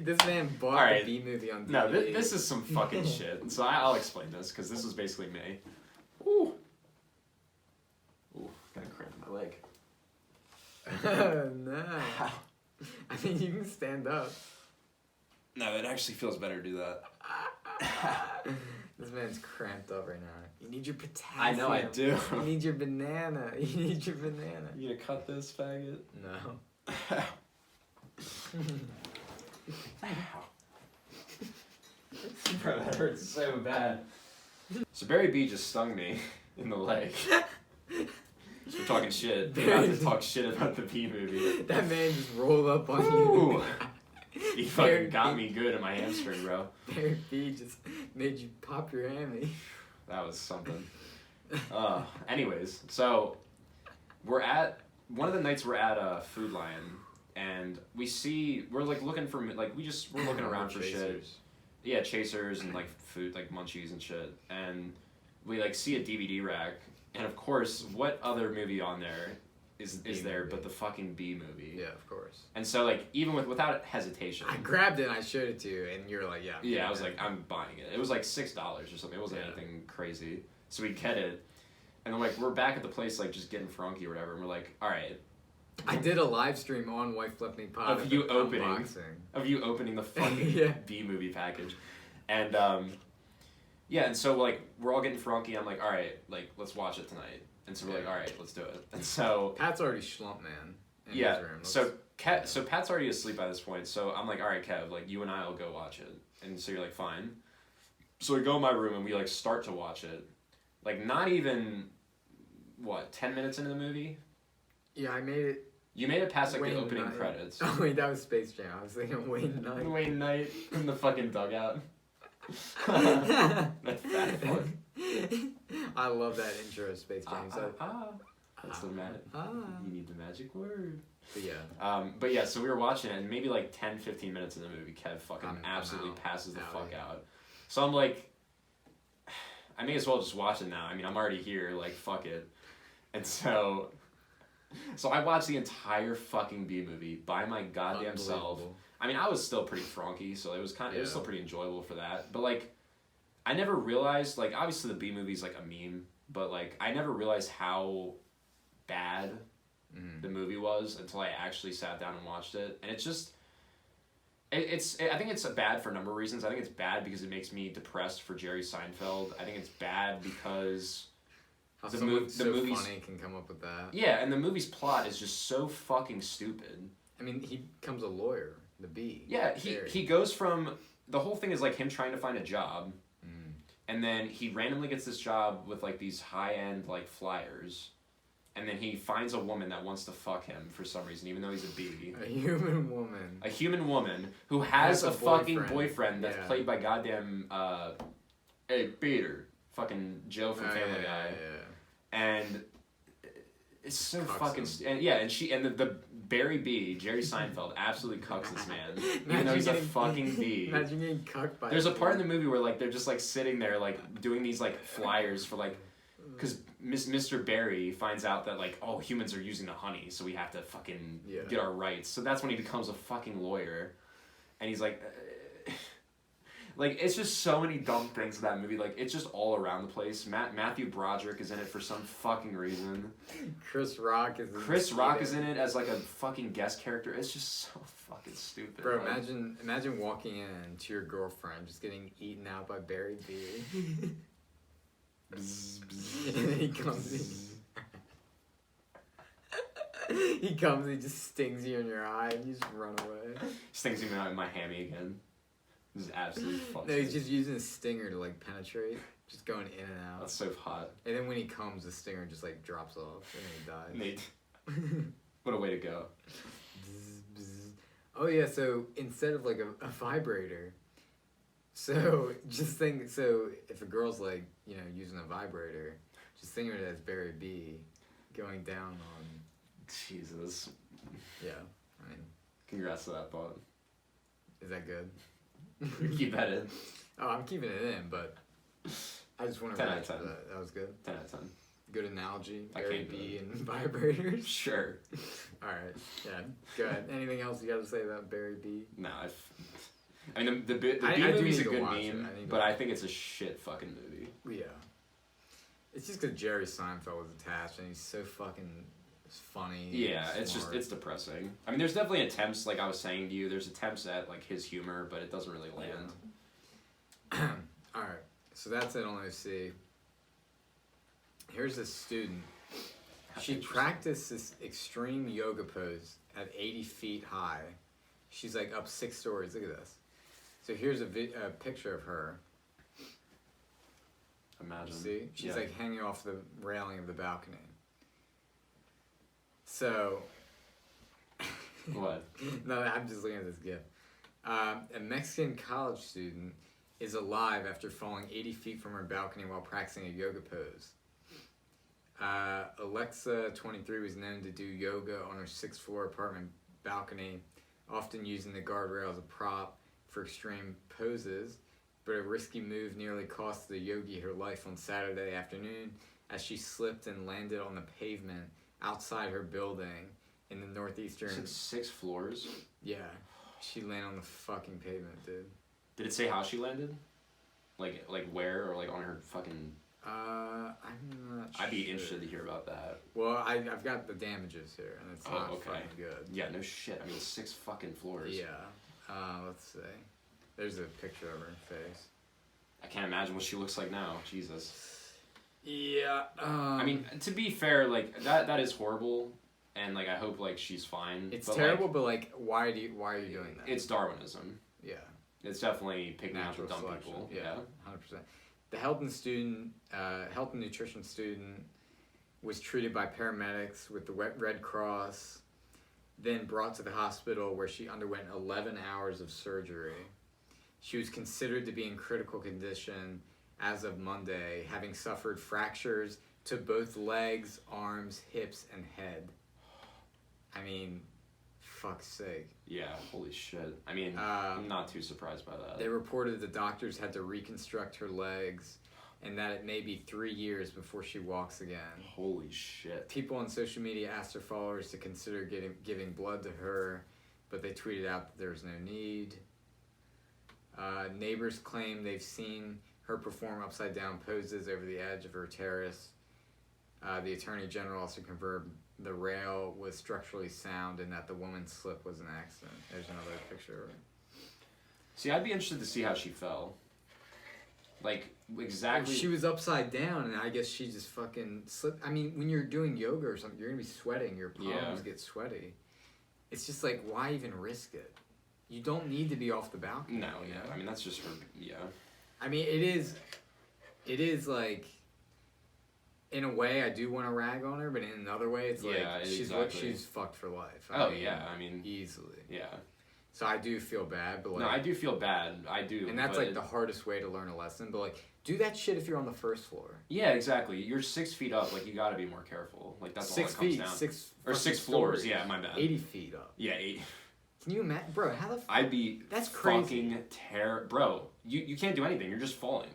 this man bought
Alright.
the B movie on DVD.
No, this is some fucking shit. So I'll explain this because this was basically me. Ooh. Ooh, got a cramp in my leg.
No. I mean, you can stand up.
No, it actually feels better to do that.
This man's cramped up right now. You need your potassium.
I know I do.
You need your banana. You need your banana.
You gonna cut this, faggot?
No.
Bro, that hurts so bad. So Barry B just stung me in the leg. So we're talking shit. We're about to talk shit about the B movie.
That man just rolled up on
Ooh.
you.
He fucking got me good in my hamstring, bro.
Barry B just made you pop your hammy.
That was something. Anyways, so we're at one of the nights we're at Food Lion, and we're like looking for like we're looking around for shit.
Chasers.
Yeah, chasers and like food, like munchies and shit, and we like see a DVD rack, and of course, what other movie on there is there but the fucking B movie?
Yeah, of course.
And so like even without hesitation,
I grabbed it and I showed it to you, and you're like, yeah.
yeah, I was like, I'm buying it. It was like $6 or something. It wasn't
Yeah.
anything crazy. So we get it, and then like we're back at the place like just getting frunky or whatever, and we're like, all right.
I did a live stream on Wife Left Me Pod
Of you
the
opening.
unboxing.
Of you opening the fucking
Yeah.
B movie package, and yeah, and so like we're all getting frunky. I'm like, all right, like let's watch it tonight. And so we're like,
Yeah.
all right, let's do it. And so
Pat's already slumped, man. In
yeah,
his room.
so Pat's already asleep by this point. So I'm like, all right, Kev, like you and I will go watch it. And so you're like, fine. So we go in my room and we like start to watch it. Like not even 10 minutes into the movie.
Yeah, I made it.
You made it past like
Wayne
the opening
Knight.
credits.
Oh wait, that was Space Jam. I was thinking Wayne Knight.
Wayne Knight in the fucking dugout. That fat fuck.
I love that intro of Space Jam.
That's the you need the magic word.
But yeah.
But yeah, so we were watching it, and maybe like 10, 15 minutes in the movie, Kev fucking
I'm
absolutely
out.
passes the
Out,
fuck
yeah.
out. So I'm like, I may as well just watch it now. I mean, I'm already here, like, fuck it. And so I watched the entire fucking B movie by my goddamn self.
Unbelievable.
I mean, I was still pretty frunky, so it was it was
Yeah.
still pretty enjoyable for that. But like, I never realized, like, obviously the B movie's like a meme, but like, I never realized how bad the movie was until I actually sat down and watched it. And it's just, I think it's bad for a number of reasons. I think it's bad because it makes me depressed for Jerry Seinfeld. I think it's bad because
How
the
someone
mov- the
so
movies-
funny can come up with that.
yeah, and the movie's plot is just so fucking stupid.
I mean, he becomes a lawyer. The B.
Yeah,
Jerry.
he goes from, the whole thing is like him trying to find a job, and then he randomly gets this job with like these high-end like flyers, and then he finds a woman that wants to fuck him for some reason, even though he's a B.
A human woman.
A human woman who has
Has
a
a
fucking
boyfriend.
boyfriend that's
Yeah.
played by goddamn, hey, Peter. Fucking Joe from
Oh,
Family
yeah,
Guy.
yeah.
And it's so
Cucks
fucking...
him.
The Barry B, Jerry Seinfeld, absolutely cucks this man. Even though
Imagine
he's a
getting-
fucking B.
Imagine getting cucked by
There's a part in the movie where like they're just like sitting there like doing these like flyers for like because Mr. Barry finds out that like, oh, humans are using the honey, so we have to fucking get our rights. So that's when he becomes a fucking lawyer, and he's like, like it's just so many dumb things in that movie. Like it's just all around the place. Matthew Broderick is in it for some fucking reason.
Chris Rock is in
it as like a fucking guest character. It's just so fucking stupid.
Bro,
like,
imagine walking in to your girlfriend just getting eaten out by Barry B. And he comes in. He comes, he just stings you in your eye, and you just run away.
Stings me in my hammy again. This is absolutely fucking.
No, he's just using a stinger to like penetrate, just going in and out.
That's so hot.
And then when he comes, the stinger just like drops off, and then he dies.
What a way to go.
Oh yeah, so instead of like a vibrator, so just think, so if a girl's like, you know, using a vibrator, just think of it as Barry B going down on.
Jesus.
Yeah, I mean.
Congrats to that thought.
Is that good?
Keep that in.
Oh, I'm keeping it in, but I just want to
10 out of 10.
That was good.
10 out of 10.
Good analogy.
I
Barry
can't do
B
it.
and vibrators.
Sure.
All right. Yeah. Go ahead. Anything else you got to say about Barry B?
No, I mean the B
I do
movie's
need
a
to
good
watch it.
meme,
I need to
but
watch
I think it's a shit fucking movie.
Yeah. It's just because Jerry Seinfeld was attached, and he's so fucking funny.
Yeah,
and
it's
smart.
just depressing. I mean, there's definitely attempts, like I was saying to you, there's attempts at like his humor, but it doesn't really land.
Yeah. All right. So that's it on OC. Here's a student. She practiced this extreme yoga pose at 80 feet high. She's like up 6 stories. Look at this. So here's a picture of her.
Imagine.
See? She's
Yeah.
like hanging off the railing of the balcony. So.
What?
No, I'm just looking at this GIF. A Mexican college student is alive after falling 80 feet from her balcony while practicing a yoga pose. Alexa, 23, was known to do yoga on her 6th floor apartment balcony, often using the guardrail as a prop for extreme poses, but a risky move nearly cost the yogi her life on Saturday afternoon as she slipped and landed on the pavement outside her building in the northeastern...
6 floors?
Yeah. She landed on the fucking pavement, dude.
Did it say how she landed? Like where, or like on her fucking...
I'm not sure.
I'd be interested to hear about that.
Well, I've got the damages here, and it's not
okay.
fucking good.
Yeah, no shit. I mean, 6 fucking floors.
Yeah. Let's see. There's a picture of her face.
I can't imagine what she looks like now. Jesus.
Yeah.
I mean, to be fair, like that is horrible, and like I hope like she's fine.
It's
but,
terrible,
like,
but like, why are you doing that?
It's Darwinism.
Yeah.
It's definitely picking out the
Natural
dumb
selection.
people.
Yeah. 100%. The health and nutrition student was treated by paramedics with the Red Cross, then brought to the hospital where she underwent 11 hours of surgery. She was considered to be in critical condition as of Monday, having suffered fractures to both legs, arms, hips, and head. I mean, fuck's sake.
Yeah, holy shit. I mean, I'm not too surprised by that.
They reported the doctors had to reconstruct her legs and that it may be 3 years before she walks again.
Holy shit.
People on social media asked their followers to consider giving blood to her, but they tweeted out that there's no need. Neighbors claim they've seen her perform upside down poses over the edge of her terrace. The Attorney General also confirmed the rail was structurally sound and that the woman's slip was an accident. There's another picture of her.
See, I'd be interested to see how she fell. Like, exactly.
She was upside down, and I guess she just fucking slipped. I mean, when you're doing yoga or something, you're going to be sweating. Your palms get sweaty. It's just like, why even risk it? You don't need to be off the balcony.
No, yeah. I mean, that's just her, yeah.
I mean, it is like, in a way, I do want to rag on her, but in another way, it's like, she's fucked for life. I mean, easily.
Yeah.
So I do feel bad, but like...
No, I do feel bad. I do.
And that's like the hardest way to learn a lesson, but like, do that shit if you're on the first floor.
Yeah, exactly. You're 6 feet up, like, you gotta be more careful. Like, that's all it comes down. 6 floors, yeah, my bad.
80 feet up.
Yeah, 80.
Can you imagine? Bro, how the fuck?
I'd be
that's crazy.
Fucking Bro, you can't do anything. You're just falling.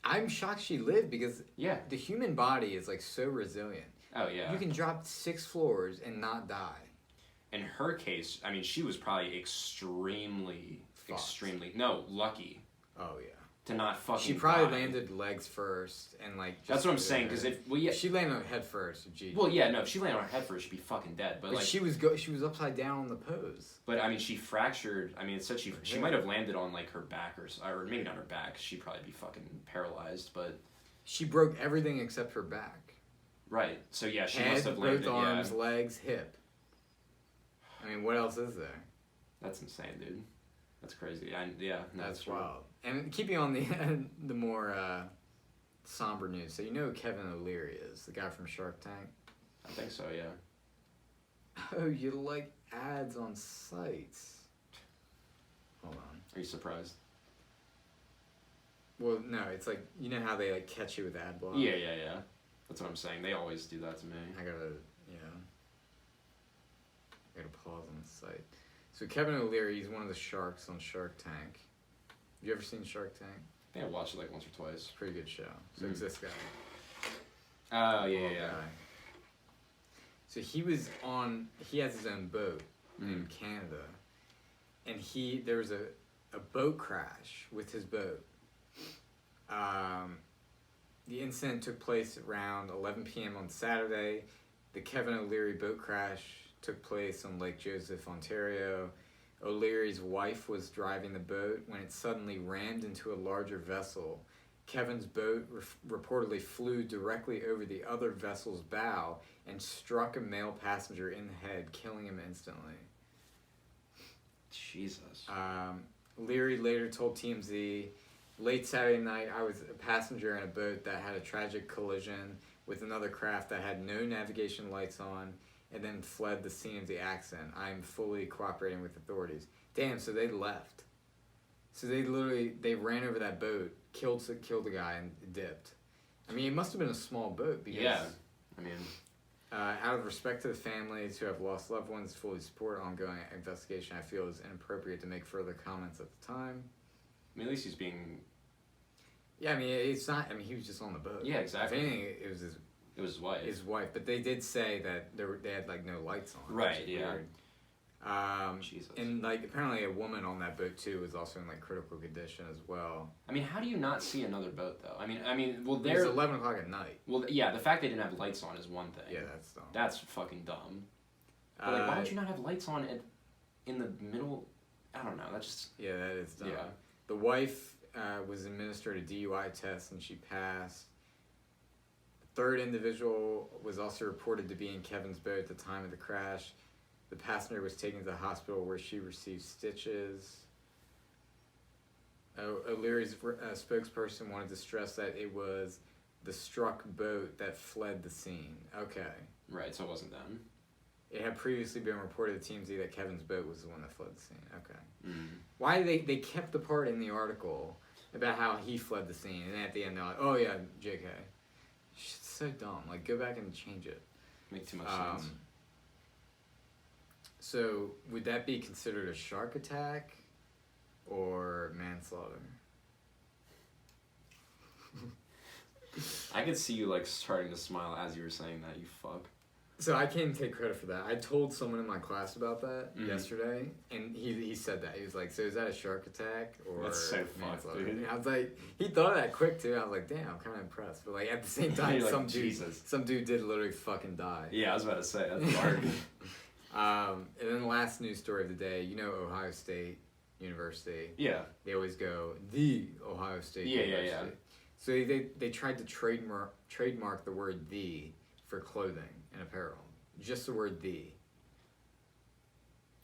I'm shocked she lived because
Yeah.
the human body is like so resilient.
Oh yeah.
You can drop 6 floors and not die.
In her case, I mean, she was probably extremely lucky
Oh yeah.
to not fucking.
She probably
die.
landed legs first and like. Just
That's what I'm saying. Because if
she landed on head first, gee.
Well, yeah, no. If she landed on her head first, she'd be fucking dead. But like,
she was upside down on the pose.
But I mean, she fractured. I mean, it said she
Yeah.
might have landed on like her back or maybe not her back. She'd probably be fucking paralyzed. But
She broke everything except her back.
right. So yeah, she
Head,
must have landed.
both arms,
Yeah.
legs, hip. I mean, what else is there?
That's insane, dude. That's crazy.
That's
true.
wild. And keeping on the more somber news, so you know who Kevin O'Leary is, the guy from Shark Tank?
I think so. Yeah.
Oh, you like ads on sites. Hold on.
Are you surprised?
Well, no, it's like, you know how they like catch you with ad block?
Yeah. That's what I'm saying. They always do that to me.
I gotta pause on the site. So Kevin O'Leary, he's one of the sharks on Shark Tank. Have you ever seen Shark Tank?
I think I watched it like once or twice.
Pretty good show. So it's this guy.
Oh
Bald
yeah.
guy. So he has his own boat in Canada, and there was a boat crash with his boat. The incident took place around 11 p.m. on Saturday. The Kevin O'Leary boat crash took place on Lake Joseph, Ontario. O'Leary's wife was driving the boat when it suddenly rammed into a larger vessel. Kevin's boat reportedly flew directly over the other vessel's bow and struck a male passenger in the head, killing him instantly.
Jesus.
Leary later told TMZ, "Late Saturday night, I was a passenger in a boat that had a tragic collision with another craft that had no navigation lights on and then fled the scene of the accident. I am fully cooperating with authorities." Damn, so they left. So they ran over that boat, killed the guy, and dipped. I mean, it must have been a small boat because...
Yeah. I mean...
out of respect to the families who have lost loved ones, fully support ongoing investigation, I feel it is inappropriate to make further comments at the time.
I mean, at least he's being...
Yeah, I mean, it's not... I mean, he was just on the boat.
Yeah, exactly.
If anything, it was
his wife.
His wife. But they did say that they had, like, no lights on.
Right,
which is
yeah.
weird.
Jesus.
And, like, apparently a woman on that boat, too, was also in, like, critical condition as well.
I mean, how do you not see another boat, though? I mean, well,
It was 11 o'clock at night.
Well, yeah, the fact they didn't have lights on is one thing.
Yeah, that's dumb.
That's fucking dumb. But, like, why would you not have lights on in the middle? I don't know. That's just...
Yeah, that is dumb.
Yeah.
The wife was administered a DUI test and she passed. The third individual was also reported to be in Kevin's boat at the time of the crash. The passenger was taken to the hospital where she received stitches. O'Leary's spokesperson wanted to stress that it was the struck boat that fled the scene. Okay.
Right, so it wasn't them.
It had previously been reported to TMZ that Kevin's boat was the one that fled the scene. Okay.
Mm.
Why they kept the part in the article about how he fled the scene, and at the end they're like, "Oh yeah, JK." It's so dumb. Like, go back and change it.
Make too much sense.
So would that be considered a shark attack or manslaughter?
I could see you, like, starting to smile as you were saying that, you fuck.
So I can't take credit for that. I told someone in my class about that
Mhm.
yesterday, and he said that. He was like, "So is that a shark attack or
That's so fucked,
manslaughter?"
dude.
And I was like, he thought of that quick too. I was like, "Damn, I'm kind of impressed." But like at the same time,
You're like, Jesus.
some dude did literally fucking die.
Yeah, I was about to say, that's dark.
And then the last news story of the day, you know, Ohio State University.
Yeah.
They always go the Ohio State
Yeah,
University.
yeah, yeah.
So they tried to trademark the word "the" for clothing and apparel. Just the word "the."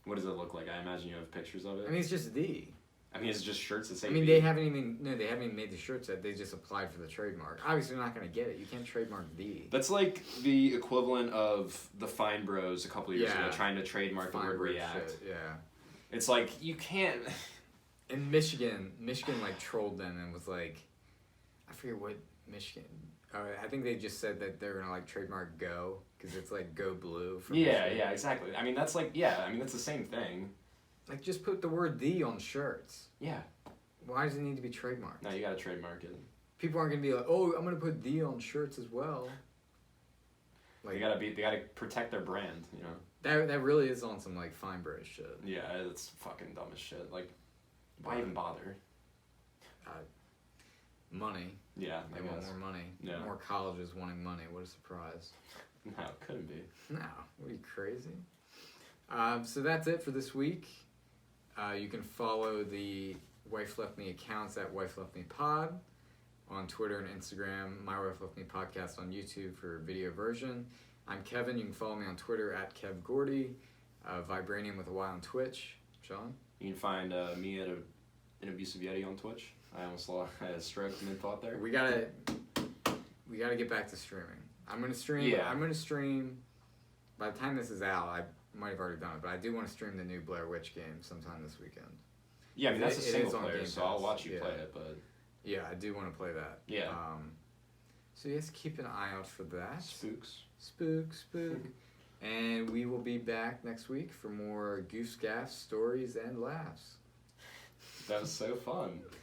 What does it look like? I imagine you have pictures of it.
I mean, it's just "the."
I mean, it's just shirts that say.
I mean,
V.
they haven't even made the shirts yet. They just applied for the trademark. Obviously, they're not going to get it. You can't trademark "the."
That's like the equivalent of the Fine Bros a couple of years
Yeah.
ago trying to trademark the word
Fine word
React.
shit, yeah.
It's like you can't.
In Michigan like trolled them and was like, I forget what Michigan. I think they just said that they're gonna like trademark "Go" because it's like "Go Blue." From
Yeah,
Michigan.
yeah, exactly. I mean, that's like, yeah, I mean, that's the same thing.
Like, just put the word "the" on shirts.
Yeah.
Why does it need to be trademarked?
No, you gotta trademark it.
people aren't gonna be like, oh, I'm gonna put "the" on shirts as well.
Like they gotta protect their brand, you know.
That really is on some like fine British shit.
Yeah, it's fucking dumb as shit. Like, why even bother?
Money.
Yeah,
They want more money.
Yeah.
More colleges wanting money. What a surprise.
No, it couldn't be.
No, what are you, crazy? So that's it for this week. You can follow the Wife Left Me accounts at Wife Left Me Pod on Twitter and Instagram. My Wife Left Me Podcast on YouTube for video version. I'm Kevin. You can follow me on Twitter at Kev Gordy. Vibranium with a Y on Twitch. Sean?
You can find me at an Abusive Yeti on Twitch. I almost had a stroke mid-thought there.
We gotta get back to streaming. I'm gonna stream.
Yeah.
I'm gonna stream. By the time this is out, I might have already done it, but I do want to stream the new Blair Witch game sometime this weekend.
Yeah, I mean that's a
It
single
is on
player,
Game
so I'll
Pass.
watch you
Yeah.
play it. But
Yeah, I do want to play that.
Yeah.
So yes, keep an eye out for that.
spooks.
Spook. And we will be back next week for more goose gaffs, stories, and laughs.
That was so fun.